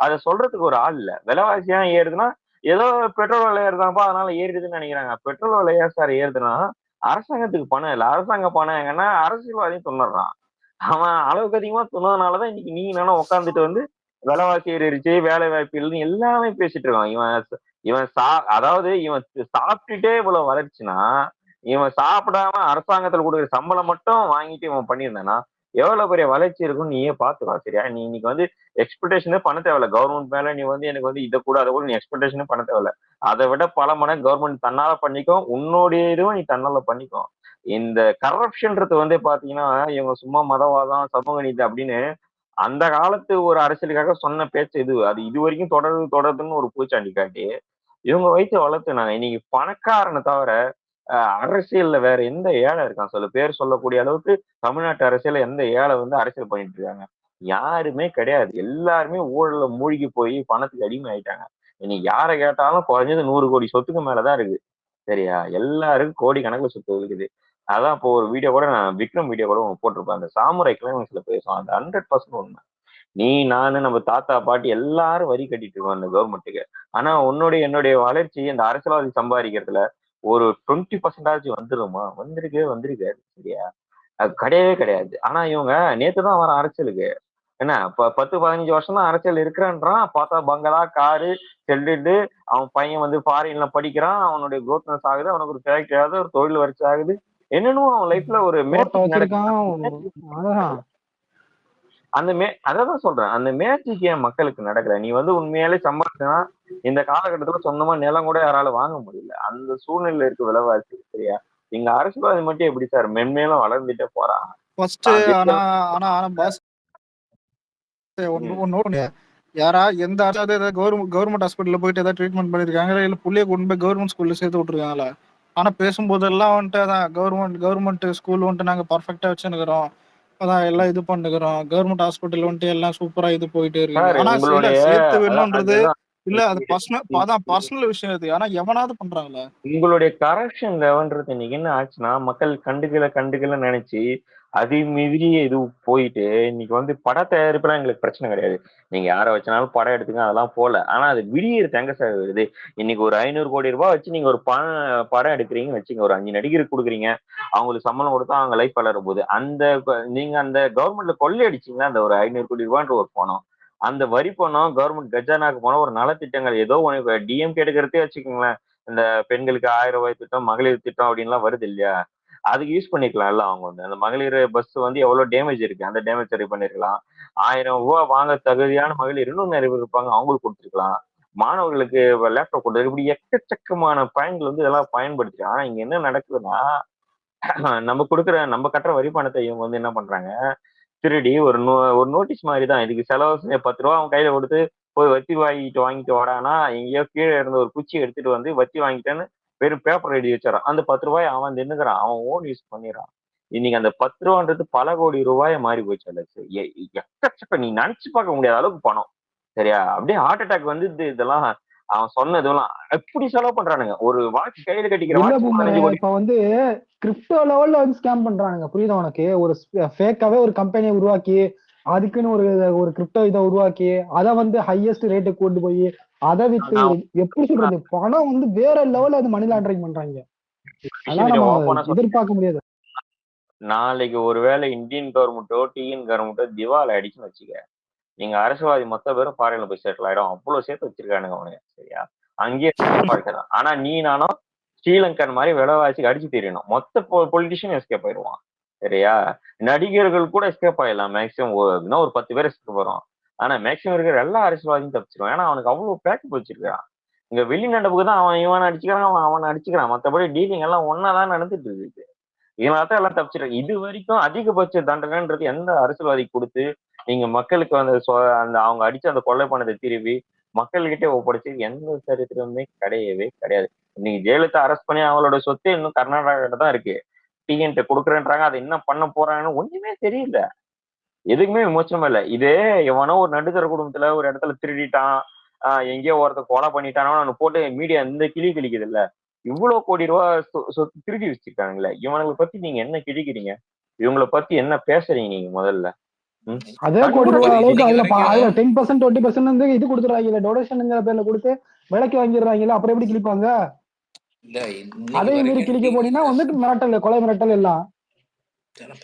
அதை சொல்றதுக்கு ஒரு ஆள் இல்ல. விலைவாசி ஏன் ஏறுதுன்னா ஏதோ பெட்ரோல் விலை ஏறுதாப்பா அதனால ஏறிடுதுன்னு நினைக்கிறாங்க. பெட்ரோல் விலை ஏன் சார் ஏறுதுன்னா அரசாங்கத்துக்கு பணம் இல்லை. அரசாங்க பணம் எங்கன்னா அரசியல்வாதியும் துண்ணுறான். அவன் அளவுக்கு அதிகமா துண்ணதுனாலதான் இன்னைக்கு நீ நானும் உட்காந்துட்டு வந்து விலைவாசி ஏறிடுச்சு, வேலை வாய்ப்பு இல்லைன்னு எல்லாமே பேசிட்டு இருக்கான். இவன் அதாவது இவன் சாப்பிட்டுட்டே இவ்வளவு வளர்ச்சினா, இவன் சாப்பிடாம அரசாங்கத்துல கொடுக்குற சம்பளம் மட்டும் வாங்கிட்டு இவன் பண்ணியிருந்தானா எவ்வளவு பெரிய வளர்ச்சி இருக்கும்னு நீயே பாத்துக்கோ. சரியா? நீ இன்னைக்கு வந்து எக்ஸ்பெக்டேஷனே பண்ண தேவையில்ல கவர்மெண்ட் மேல. நீ வந்து எனக்கு வந்து இதை கூட அதை கூட நீ எக்ஸ்பெக்டேஷனே பண்ண தேவையில்ல. அதை விட பல மடங்கு கவர்மெண்ட் தன்னால பண்ணிக்கும், உன்னுடைய இதுவும் நீ தன்னால பண்ணிக்கும். இந்த கரப்ஷன்றது வந்து பாத்தீங்கன்னா இவங்க சும்மா மதவாதம் சமூக நீதி அப்படின்னு அந்த காலத்து ஒரு அரசியலுக்காக சொன்ன பேச்சு இது. அது இது வரைக்கும் தொடருதுன்னு ஒரு பூச்சாண்டி காட்டி இவங்க வயிற்று வளர்த்துனாங்க. இன்னைக்கு பணக்காரனை தவிர அரசியல்ல வேற எந்த ஏழை இருக்கான் சொல்லு? பேர் சொல்லக்கூடிய அளவுக்கு தமிழ்நாட்டு அரசியல்ல எந்த ஏழை வந்து அரசியல் பண்ணிட்டு இருக்காங்க? யாருமே கிடையாது. எல்லாருமே ஊழல்ல மூழ்கி போய் பணத்துக்கு அடிமை ஆயிட்டாங்க. இன்னைக்கு யாரை கேட்டாலும் குறைஞ்சது 100 கோடி சொத்துக்கு மேலதான் இருக்கு. சரியா? எல்லாருக்கும் கோடி கணக்குல சொத்து இருக்குது. அதான் இப்போ ஒரு வீடியோ கூட நான் விக்ரம் வீடியோ கூட ஒண்ணு போட்டிருப்பேன். அந்த சாமுரை கிளைமேக்ஸ்ல பேசுவான். அந்த 100% உண்மை. நீ நானு நம்ம தாத்தா பாட்டி எல்லாரும் வரி கட்டிட்டு இருக்கோம் அந்த கவர்மெண்ட்டுக்கு. ஆனா என்னுடைய வளர்ச்சி இந்த அரசியல்வாதி சம்பாதிக்கிறதுல ஒரு 20% வந்துருமா? வந்திருக்காது. சரியா? அது கிடையவே கிடையாது. ஆனா இவங்க நேத்துதான் வர அரசியலுக்கு என்ன 10 15 வருஷம் தான் அரசியல் இருக்கிறான்றான். பார்த்தா பங்களா காரு செல்லுட்டு அவன் பையன் வந்து ஃபாரின்ல படிக்கிறான். அவனுடைய குரோத்னஸ் ஆகுது. அவனுக்கு ஒரு ஃபேக்டரி ஆகுது, ஒரு தொழில் வளர்ச்சி ஆகுது. என்னென்னமோ அவன் லைஃப்ல ஒரு தோட்டம் மேஜிக் வச்சிருக்கான். நடக்குது. அதான் அதான் சொல்றேன். அந்த மேஜிக் ஏன் மக்களுக்கு நடக்கல? நீ வந்து உண்மையாலே சம்பாதிச்சனா இந்த காலகட்டத்துல சொந்தமா நிலம் கூட யாராலும் வாங்க முடியல. அந்த சூழ்நிலையில இருக்க விலைவாசி. சரியா? இங்க அரசியல்வாதி மட்டும் எப்படி சார் மென்மேலும் வளர்ந்துட்டே போறான்? ஃபர்ஸ்ட் ஆனா ஆனா ஆனா பாஸ் ஒன்னு யாரா எந்த கவர்மெண்ட் ஹாஸ்பிட்டல்ல போயிட்டு ஏதாவது ட்ரீட்மெண்ட் பண்ணிருக்காங்களா இல்ல புள்ளைய கொண்டு போய் கவர்மெண்ட் ஸ்கூல்ல சேர்த்து விட்டுருக்காங்களா? ஆனா பேசும்போதெல்லாம் வந்துட்டு அதான் கவர்மெண்ட் ஸ்கூல் வந்துட்டு நாங்க பர்ஃபெக்டா வச்சுருக்கிறோம், அதான் எல்லாம் இது பண்ணுகிறோம், கவர்மெண்ட் ஹாஸ்பிட்டல் வந்துட்டு எல்லாம் சூப்பரா இது போயிட்டே இருக்கு. சார் ஆனா இல்ல உங்களுடைய சேர்த்து வேணும்ன்றது அதுதான் இல்ல, அது பர்சனல் விஷயம் இது. ஆனா எவனாவது பண்றாங்களா? உங்களுடைய கரப்ஷன் லெவல்ன்றது இன்னைக்கு என்ன ஆச்சுன்னா மக்கள் கண்டுக்கல நினைச்சு அது மீறி இது போயிட்டு இன்னைக்கு வந்து பட தயாரிப்புலாம் எங்களுக்கு பிரச்சனை கிடையாது. நீங்க யாரை வச்சனாலும் படம் எடுத்துங்க, அதெல்லாம் போல. ஆனா அது விடியறது எங்க சார் வருது? இன்னைக்கு ஒரு 500 கோடி ரூபாய் வச்சு நீங்க ஒரு படம் எடுக்கிறீங்கன்னு வச்சுங்க, ஒரு 5 நடிகருக்கு கொடுக்குறீங்க, அவங்களுக்கு சம்பளம் கொடுத்தா அவங்க லைஃப் வளர போகுது. நீங்க அந்த கவர்மெண்ட்ல கொள்ளையடிச்சீங்கன்னா அந்த ஒரு 500 கோடி ரூபான்ற ஒரு பணம், அந்த வரி பணம் கவர்மெண்ட் கஜானாக்கு போன ஒரு நலத்திட்டங்கள் ஏதோ ஒன்று டிஎம்கே எடுக்கிறதே வச்சுக்கோங்களேன். இந்த பெண்களுக்கு 1000 ரூபாய் திட்டம், மகளிர் திட்டம் அப்படின்லாம் வருது இல்லையா? அதுக்கு யூஸ் பண்ணிக்கலாம்ல. அவங்க வந்து அந்த மகளிர் பஸ் வந்து எவ்வளவு டேமேஜ் இருக்கு, அந்த டேமேஜ் சரி பண்ணிருக்கலாம். 1000 ரூபாய் வாங்க தகுதியான மகளிர் இன்னும் நிறைய பேர் இருப்பாங்க, அவங்களுக்கு கொடுத்துருக்கலாம். மாணவர்களுக்கு லேப்டாப் கொடுத்து இப்படி எக்கச்சக்கமான பயன்கள் வந்து இதெல்லாம் பயன்படுத்தி. ஆனா இங்க என்ன நடக்குதுன்னா நம்ம கட்டுற வரி பணத்தை இவங்க வந்து என்ன பண்றாங்க, திருடி ஒரு நோட்டீஸ் மாதிரி தான் இதுக்கு செலவு 10 ரூபா அவன் கையில கொடுத்து போய் வத்தி வாங்கிட்டு வாடானா எங்கேயோ கீழே இருந்த ஒரு குச்சி எடுத்துட்டு வந்து வத்தி வாங்கிட்டேன்னு வெறும் பேப்பர் எழுதி வச்சிடறான். அந்த 10 ரூபாய் அவன் தின்னுக்கிறான், அவன் ஓன் யூஸ் பண்ணிடுறான். இன்னைக்கு அந்த 10 ரூபான்றது பல கோடி ரூபாய மாறி போச்சு. அலெக்ஸ் எக்கச்சக்க நீ நினைச்சு பார்க்க முடியாத அளவுக்கு பணம். சரியா? அப்படியே ஹார்ட் அட்டாக் வந்து இதெல்லாம் அவன் சொன்ன இதெல்லாம் எப்படி செலவு பண்றானுங்க. ஒரு வாட்ச் கையில கட்டிக்கிற இல்ல வாட்ச் பூமரே, 15 கோடி. இப்ப வந்து கிரிப்டோ லெவல்ல வந்து ஸ்கேம் பண்றாங்க. புரியுதா உனக்கு? ஒரு ஃபேக்காவே ஒரு கம்பெனியை உருவாக்கி அதுக்குன்னு ஒரு ஒரு கிரிப்டோ இதை உருவாக்கி அதை வந்து ஹையஸ்ட் ரேட்டுக்கு கொண்டு போய் அதை வித்து நான் எப்படி சொல்றது, பணம் வந்து வேற லெவல்ல அது மணி லாண்டரிங் பண்றாங்க. அதெல்லாம் விஷயம் நம்ம ஓப்பனா எதிர்பார்க்க முடியாது. நாளைக்கு ஒருவேளை இந்தியன் கவர்மெண்ட்டோ டிஎன் கவர்மெண்ட்டோ திவால் ஆயிடுச்சுன்னு வச்சுக்க, நீங்க அரசியல்வாதி மொத்த பேரும் ஃபாரின்ல போய் செட்டில் ஆயிடும். அவ்வளவு சேர்த்து வச்சிருக்கானுங்க அவனுங்க. சரியா? அங்கேயே பார்க்கலாம். ஆனா நீ நானும் ஸ்ரீலங்கன் மாதிரி விலைவாசிக்கு அடிச்சு தெரியணும். மொத்த பொலிட்டிஷியன் எஸ்கேப் ஆயிடுவான். சரியா? நடிகர்கள் கூட எஸ்கேப் ஆயிடலாம் மேக்சிமம். இன்னும் ஒரு 10 பேர் எஸ்கேப் வரும். ஆனா மேக்சிமம் இருக்கிற எல்லா அரசியல்வாதியும் தப்பிச்சிருவான். ஏன்னா அவனுக்கு அவ்வளவு பேக்கப் வச்சிருக்கான். இங்க வெளிநாட்டுக்கு தான் அவன் இவன் அடிச்சுக்கிறான், அவன் அடிச்சுக்கிறான். மற்றபடி டீலிங் எல்லாம் ஒன்னாதான் நடந்துட்டு இருக்கு. இதனாலதான் எல்லாம் தப்பிச்சிருக்காங்க. இது வரைக்கும் அதிகபட்ச தண்டனைன்றது எந்த அரசியல்வாதிக்கு கொடுத்து நீங்க மக்களுக்கு அந்த அவங்க அடிச்ச அந்த கொள்ளை பணத்தை திருப்பி மக்கள்கிட்ட ஒப்படைச்சு எந்த சரித்திரமுமே கிடையவே கிடையாது. இன்னைக்கு ஜெயலலிதா அரெஸ்ட் பண்ணி அவங்களோட சொத்து இன்னும் கர்நாடகாட்ட தான் இருக்கு. டிஎன்ட்ட கொடுக்குறேன்றாங்க, அதை என்ன பண்ண போறாங்கன்னு ஒண்ணுமே தெரியல. எதுக்குமே விமோச்சனமா இல்ல. இதே எவனோ ஒரு நடுத்தர குடும்பத்துல ஒரு இடத்துல திருடிட்டான், எங்கேயோ ஒருத்த கொலை பண்ணிட்டானோ போட்டு மீடியா இந்த கிளி கிழிக்குது இல்ல. இவ்வளவு கோடி ரூபாய் சொத்து திருடி வச்சிருக்காங்களே, இவங்களை பத்தி நீங்க என்ன கிழிக்கிறீங்க? இவங்களை பத்தி என்ன பேசுறீங்க நீங்க முதல்ல? அதே கோடி ரூபாய் அளவுக்கு அதுல 10% 20% வந்து இது கொடுத்துறாங்க, டொனேஷன்ங்கிற பேர்ல கொடுத்து விலைக்கு வாங்கிடுறாங்கல்ல. அப்புறம் எப்படி கிழிப்பாங்க? அதையும் மீறி கிழிக்க போனீங்கன்னா வந்துட்டு மிரட்டல், கொலை மிரட்டல் எல்லாம்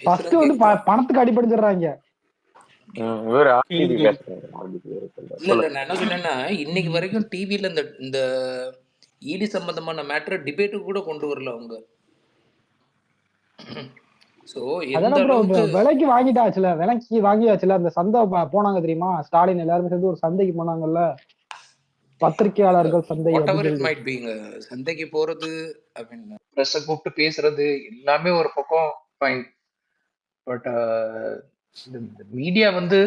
ஃபர்ஸ்ட் வந்து பணத்துக்கு அடிபடிச்சிடுறாங்க. இல்ல நான் என்ன சொன்னேன்னா, இன்னைக்கு வரைக்கும் டிவில இந்த இடி சம்பந்தமான மேட்டரை டிபேட்டு கூட கொண்டு வரல அவங்க. சோ எந்த அளவுக்கு விலைக்கு வாங்கிட்டாச்சுல, விலைக்கு வாங்கியாச்சுல. அந்த சந்தை போனாங்க தெரியுமா, ஸ்டாலின் எல்லாருமே சேர்ந்து ஒரு சந்தைக்கு போனாங்கல்ல, பத்திரிகையாளர்கள் சந்தை. சந்தைக்கு போறது, பிரஸ் கூப்பிட்டு பேசுறது எல்லாமே ஒரு பக்கம் ஃபைன். பட் மீடியா வந்து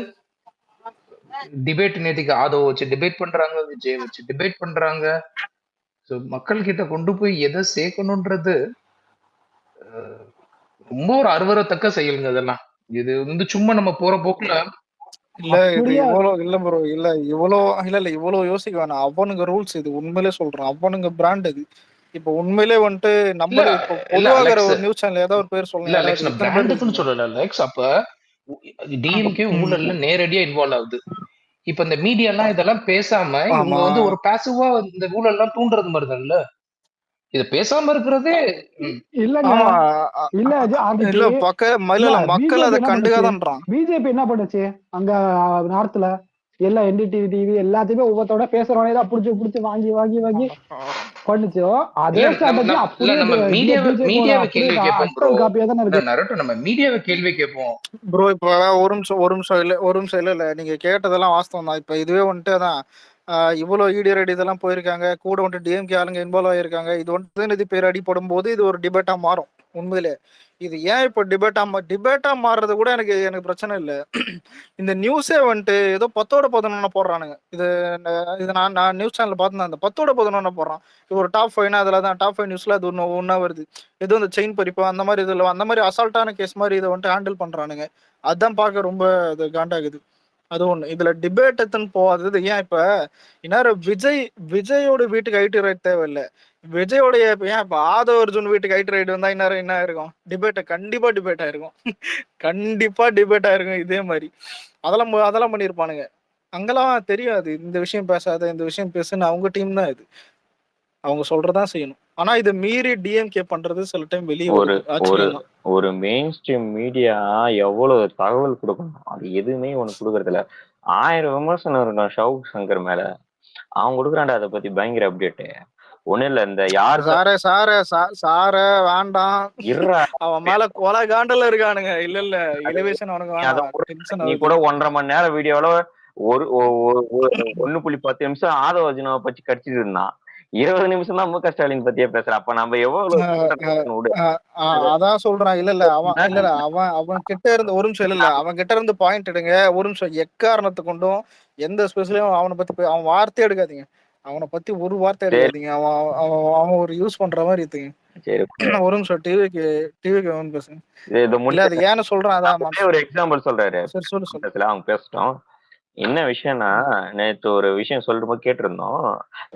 டிபேட் நேற்றுக்கு ஆதவ வச்சு டிபேட் பண்றாங்க, விஜய் வச்சு டிபேட் பண்றாங்க. ஸோ மக்கள் கிட்ட கொண்டு போய் எதை சேர்க்கணுன்றது ரொம்ப ஒரு அருவருத்தக்க செயலுங்க இதெல்லாம். இது வந்து சும்மா நம்ம போற போக்குல இல்ல இது அப்படியா இவ்வளவு இல்ல ப்ரோ, இல்ல இவ்வளவு யோசிக்க வேணாம். அவனுங்க ரூல்ஸ், இது உண்மையிலே சொல்றேன், அவனுங்க பிராண்ட் இது. இப்ப உண்மையிலே வந்துட்டு இல்ல நம்மளே இப்ப இல்ல பொதுவாகிற அலெக்ஸ், ஒரு நியூஸ் சேனல் ஏதாவது ஒரு பேர் இல்ல சொல்லுங்க, அலெக்ஸ், யாராவது நான் எத்தனை பேர் பிராண்டுக்குன்னு இருக்கீங்க? சொல்லல அலெக்ஸ். அப்ப டிஎம்கே ஊழல்ல நேரடியா இன்வால்வ் ஆகுது. இப்ப இந்த மீடியா எல்லாம் இதெல்லாம் பேசாம இவங்க ஆமா வந்து ஒரு பாசிவா இந்த ஊழல் எல்லாம் தூண்டுறது மாதிரி தான்ல. இத பேசாம இருக்கிறதே இல்லங்க ஆமா இல்ல ஆர்டிபி இல்ல இல்ல இல்ல இல்ல மக்கள் பிஜேபி அதை என்ன பண்ணுச்சு கண்டுக்காதன்றான். பிஜேபி என்ன பண்ணுச்சு அங்க நார்த்ல எல்லா என்டிடிவி டிவி எல்லாத்தையுமே ஒவ்வொருத்தோட பேசுறவனே தான் புடிச்சு புடிச்சு வாங்கி வாங்கி வாங்கி பண்ணுச்சோ அதே இல்ல ஸ்ட்ராட்டஜி அப்படியே நம்ம பிஜேபியோட மீடியாவை அப்படியே கேள்வி கேட்போம் ப்ரோ. அக்டர் காப்பியா தானே இருக்கு. நரட்டோ, நம்ம மீடியாவை கேள்வி கேட்போம் ப்ரோ இப்ப ஒரு நிமிஷம் இல்ல நீங்க கேட்டதெல்லாம் வாஸ்தவம் தான். இப்ப இதுவே வந்துட்டு அதான் இவ்வளவு இடி ரெடி இதெல்லாம் போயிருக்காங்க, கூட வந்துட்டு டிஎம்கே ஆளுங்க இன்வால்வ் ஆயிருக்காங்க. இது வந்துட்டு இது பேர் அடிப்படும் போது இது ஒரு டிபேட்டா மாறும். உண்மையிலே இது ஏன் இப்ப டிபேட்டா மாறுறது கூட எனக்கு பிரச்சனை இல்லை. இந்த நியூஸே வந்துட்டு ஏதோ 10-11 போடுறானுங்க. இது நான் நியூஸ் சேனல் பார்த்தேன், அந்த 10-11 போடுறான். இது ஒரு டாப் 5 அதுல தான் டாப் 5 நியூஸ்ல அது ஒன்னா வருது. ஏதோ இந்த செயின் பறிப்பு அந்த மாதிரி இதுல அந்த மாதிரி அசால்ட்டான கேஸ் மாதிரி இதை வந்துட்டு ஹேண்டில் பண்றானுங்க. அதான் பார்க்க ரொம்ப இது காண்டாகுது. அது ஒண்ணு. இதுல டிபேட் எத்தனை போகாதது ஏன்? இப்ப இந்நேரம் விஜயோட வீட்டுக்கு ஐடி ரைட் தேவையில்லை. விஜயோடைய ஏன் இப்ப ஆதவ அர்ஜுன் வீட்டுக்கு ஐடி ரைட் வந்தா இந்நேரம் என்ன ஆயிருக்கும்? கண்டிப்பா டிபேட் ஆயிருக்கும். கண்டிப்பா டிபேட் ஆயிருக்கும் இதே மாதிரி. அதெல்லாம் பண்ணிருப்பானுங்க. அங்கெல்லாம் தெரியாது இந்த விஷயம் பேசாத, இந்த விஷயம் பேசுன்னு அவங்க டீம் தான் இது. அவங்க சொல்றதான் செய்யணும். ஆனா இதை மீறி டிஎம்கே பண்றது சில டைம் வெளியே ஒரு வருது. ஒரு ஆச்சரியம் தான். ஒரு மெயின் ஸ்ட்ரீம் மீடியா எவ்வளவு தகவல் கொடுக்கணும், அது எதுவுமே உனக்கு கொடுக்கறது இல்ல. 1000 விமர்சனம் இருக்கும் ஷவுக் சங்கர் மேல, அவன் கொடுக்குறான்டா அதை பத்தி பயங்கர அப்டேட். ஒண்ணு இல்ல, இந்த யார் சார வேண்டாம், இருறா, அவன் மேல கொலை காண்டல இருக்கானுங்க. இல்ல எலிவேஷன் அவனுக்கு வேணாம், டென்ஷன் நீ ஆகுது. கூட 1.5 மணி நேரம் வீடியோல ஒரு 1.10 நிமிஷம் ஆதவ அர்ஜுனாவை பத்தி கடிச்சிட்டு இருந்தான். 20 நிமிஷம் தான் முக ஸ்டாலின் பத்தியே பேசுற. அப்ப நம்ம எவ்வளவு அதான் சொல்றான். இல்ல அவன் கிட்ட இருந்து ஒரு நிமிஷம் அவன் கிட்ட இருந்து பாயிண்ட் எடுங்க. ஒரு நிமிஷம் எக்காரணத்தை கொண்டும் எந்த ஸ்பெஷலையும் அவனை பத்தி அவன் வார்த்தையே எடுக்காதீங்க. அவனை பத்தி ஒரு வார்த்தை எடுக்காதீங்க. அவன் ஒரு யூஸ் பண்ற மாதிரி இருக்குங்க. ஒரு நிமிஷம் டிவிக்கு பேசுங்க. இல்ல அது ஏன்னு சொல்றான். அதான் ஒரு எக்ஸாம்பிள் சொல்றாரு. சரி சொல்லு. அவங்க பேசிட்டோம். என்ன விஷயம்னா, நேத்து ஒரு விஷயம் சொல்லிட்டு போது கேட்டிருந்தோம்.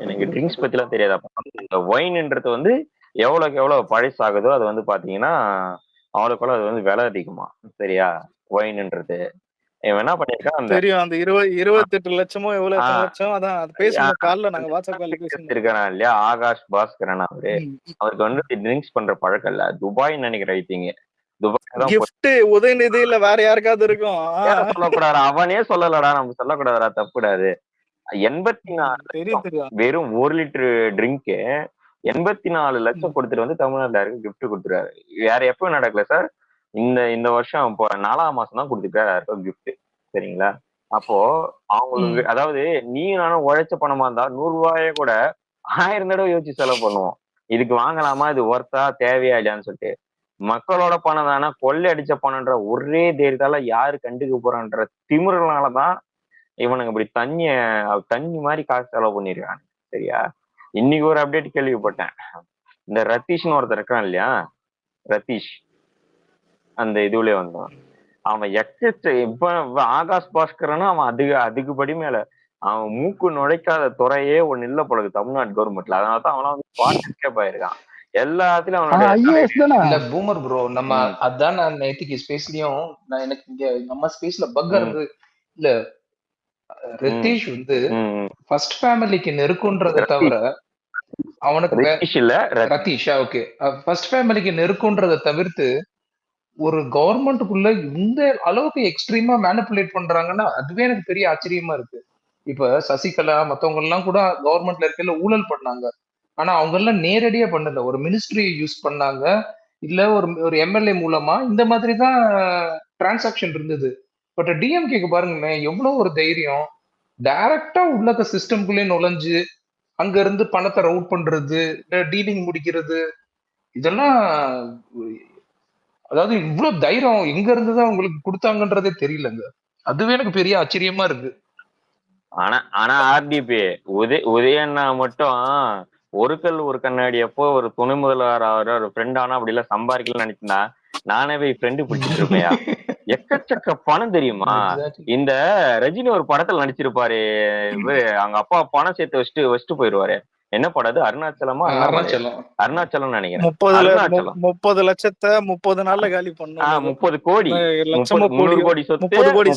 எனக்கு ட்ரிங்க்ஸ் பத்தி எல்லாம் தெரியாது. அப்ப ஒயின்ன்றது வந்து எவ்வளவுக்கு எவ்வளவு பழசாகுதோ அது வந்து பாத்தீங்கன்னா அவ்வளவுக்கு அது வந்து விலை அதிகமா. சரியா? ஒயின்ன்றது இவன் என்ன பண்ணிருக்கான், தெரியும். அந்த 28 லட்சமோ எவ்வளவு எத்தனை லட்சம், அதான் அது பேசணும். காலைல நாங்க வாட்ஸ்அப் கால் பேசணும். இருக்கான் இல்லையா, ஆகாஷ் பாஸ்கரன் அவருக்கு வந்து ட்ரிங்க்ஸ் பண்ற பழக்கம் இல்ல. துபாய் நினைக்கிறேன். ஐத்திங்க துபாய் கிஃப்ட் உதயநிதி இல்ல வேற யாருக்காவது இருக்கும். சொல்லக்கூடாது, அவனே சொல்லலடா, நம்ம சொல்லக்கூடாதுடா, தப்புடாது. 84 வெறும் 1 லிட்டர் ட்ரிங்க் 84 லட்சம் கொடுத்துட்டு வந்து தமிழ்நாட்டுல யாருக்கு கிஃப்ட் கொடுத்துருவாரு. வேற எப்பவும் நடக்கல சார். இந்த வருஷம் இப்போ 4ஆம் மாசம் தான் கொடுத்துருக்காரு யாருக்கும் கிஃப்ட். சரிங்களா? அப்போ அவங்களுக்கு, அதாவது நீ நானும் உழைச்ச பணமா இருந்தா 100 ரூபாயே கூட 1000 தடவை யோசிச்சு செலவு பண்ணுவோம். இதுக்கு வாங்கலாமா, இது ஒர்த்தா தேவையா இல்லையான்னு சொல்லிட்டு. மக்களோட பணம் தானே, கொள்ளை அடிச்ச பணம்ன்ற ஒரே தைரியத்தால யாரு கண்டுக்க போறான்ற திமிரனாலதான் இவனுங்க இப்படி தண்ணி மாதிரி காசு செலவு பண்ணிருக்காங்க. சரியா? இன்னைக்கு ஒரு அப்டேட் கேள்விப்பட்டேன். இந்த ரத்தீஷ்னு ஒருத்தர் இருக்கான் இல்லையா, ரத்தீஷ், அந்த இதுலயே வந்தான். அவன் இப்ப ஆகாஷ் பாஸ்கரனா அவன் அதுக்குபடி மேல அவன் மூக்கு நுழைக்காத துறையே ஒண்ணு இல்ல போல தமிழ்நாடு கவர்மெண்ட்ல. அதனாலதான் அவனா வந்து பார்ட்டிஸ்கேப் ஆயிருக்கான் எல்லாத்துலயும். அவனோட பூமர் ப்ரோ, நம்ம அதான் நான் நேத்திக்கு ஸ்பேஸ்லயும் எனக்கு இங்க நம்ம ஸ்பேஸ்ல பக் இருந்து இல்ல, ரித்தீஷ் வந்து ஃபர்ஸ்ட் ஃபேமிலிக்கு நெருக்குன்றதை தவிர அவனுக்கு ரத்தீஷா ஓகே ஃபர்ஸ்ட் ஃபேமிலிக்கு நெருக்குன்றதை தவிர்த்து ஒரு கவர்மெண்ட்டுக்குள்ள இந்த அளவுக்கு எக்ஸ்ட்ரீமா மேனிபுலேட் பண்றாங்கன்னா அதுவே எனக்கு பெரிய ஆச்சரியமா இருக்கு. இப்ப சசிகலா மத்தவங்க எல்லாம் கூட கவர்மெண்ட்ல இருக்கல ஊழல் பண்ணாங்க. ஆனா அவங்க எல்லாம் நேரடியா பண்ணல, ஒரு மினிஸ்ட்ரி யூஸ் பண்ணாங்க, இல்ல ஒரு எம்எல்ஏ மூலமா இந்த மாதிரி தான் டிரான்சாக்ஷன் இருந்தது. பட் டிஎம்கேக்கு பாருங்க எவ்வளவு ஒரு தைரியம், டைரக்டா உள்ள சிஸ்டம்குள்ளே நுழைஞ்சு அங்க இருந்து பணத்தை ரவுட் பண்றது, டீலிங் முடிக்கிறது, இதெல்லாம் அதாவது இவ்வளவு தைரியம் எங்க இருந்துதான் உங்களுக்கு கொடுத்தாங்கன்றதே தெரியலங்க. அதுவே எனக்கு பெரிய ஆச்சரியமா இருக்கு. ஆனா ஆர்டிபி உதயண்ணா மட்டும் ஒரு கல் ஒரு கண்ணாடி அப்போ ஒரு துணை முதல்வர் ஒரு ஃப்ரெண்ட் ஆனா அப்படி எல்லாம் சம்பாதிக்கலன்னு நினைச்சுனா நானே போய் ஃப்ரெண்டு பிடிச்சிட்டு இருப்பேயா. எக்கச்சக்க பணம் தெரியுமா. இந்த ரஜினி ஒரு படத்துல நடிச்சிருப்பாரு, இவரு அவங்க அப்பா பணம் சேர்த்து வச்சுட்டு போயிருவாரு. என்ன படம் அது? அருணாச்சலமா அருணாச்சலம் நினைக்கிறேன். 30 லட்சத்தை 30 நாள்ல காலி பண்ணும். 30 கோடி லட்சமா 300 கோடி சொத்து 30 கோடி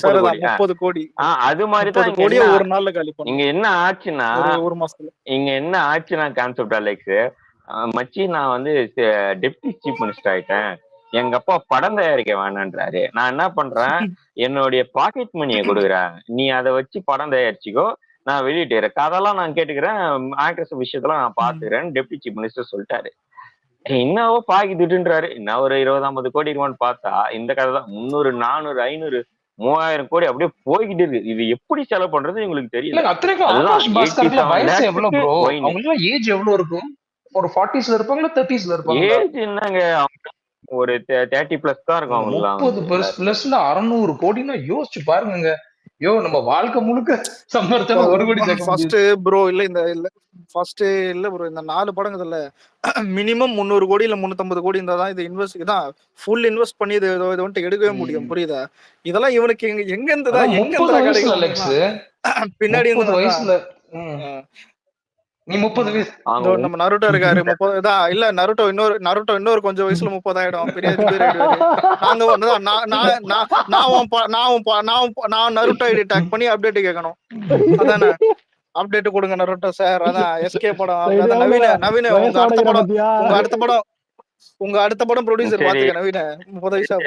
30 கோடி. அது மாதிரிதான் கோடியே ஒரு நாள்ல காலி பண்ணும். இங்க என்ன ஆச்சுன்னா ஒரு மாசத்துல இங்க என்ன ஆச்சுன்னா கான்செப்ட் அலெக்ஸ் மச்சி, நான் வந்து டெப்டி சீஃப் மினிஸ்டர் ஆயிட்டேன், எங்க அப்பா படம் தயாரிக்க வேணான்றாரு. நான் என்ன பண்றேன், என்னுடைய பாக்கெட் மணியை கொடுக்குறேன், நீ அதை வச்சு படம் தயாரிச்சுக்கோ, நான் வெளியிட்டுறேன், கதெல்லாம் நான் கேட்டுக்கிறேன், ஆக்ட்ரஸ் விஷயத்தெல்லாம் நான் பாத்துக்கிறேன் டெப்டி சீஃப் மினிஸ்டர் சொல்லிட்டாரு. என்னவோ பாக்கி திட்டுன்றாரு. என்ன ஒரு 20-50 கோடி இருக்குமான்னு பார்த்தா இந்த கதை தான் 300 400 500 3000 கோடி அப்படியே போய்கிட்டு இருக்கு. இது எப்படி செலவு பண்றது உங்களுக்கு தெரியல. ஏஜ் எவ்வளவு இருக்கும்? ஒரு 40ஸ்ல இருப்பாங்களா 30ஸ்ல இருப்பாங்க? ஏஜ் என்னங்க, ஒரு 30+ தான் இருக்கும் அவங்கலாம். 30+ல 600 கோடினா யோசிச்சு பாருங்க. யோ நம்ம வாழ்க்கை முழுக்க சம்பளத்துல 1 கோடி ஃபர்ஸ்ட் ப்ரோ இல்ல ப்ரோ, இந்த 4 படங்கள்ல மினிமம் 300 கோடி இல்ல 350 கோடி இருந்தா தான் இது இன்வெஸ்ட் தான் ஃபுல் இன்வெஸ்ட் பண்ணி இது வந்துட்டு எடுக்கவே முடியும். புரியுதா? இதெல்லாம் இவனுக்கு எங்க இருந்து தான் பின்னாடி வயசுல நீ 30 வயசு நம்ம நருட்டோ இருக்காரு 30 தான் இல்ல, நருட்டோ இன்னொரு கொஞ்சம் வயசுல 30 ஆயிடும். பெரிய நான் நருட்டோ ஐடி டேக் பண்ணி அப்டேட் கேட்கணும். அதானே அப்டேட் கொடுங்க நருட்டோ சார். அதான் எஸ்கே படம். நவீன உங்க அடுத்த படம் ப்ரொடியூசர் பாத்துக்க. நவீன 30 வயசா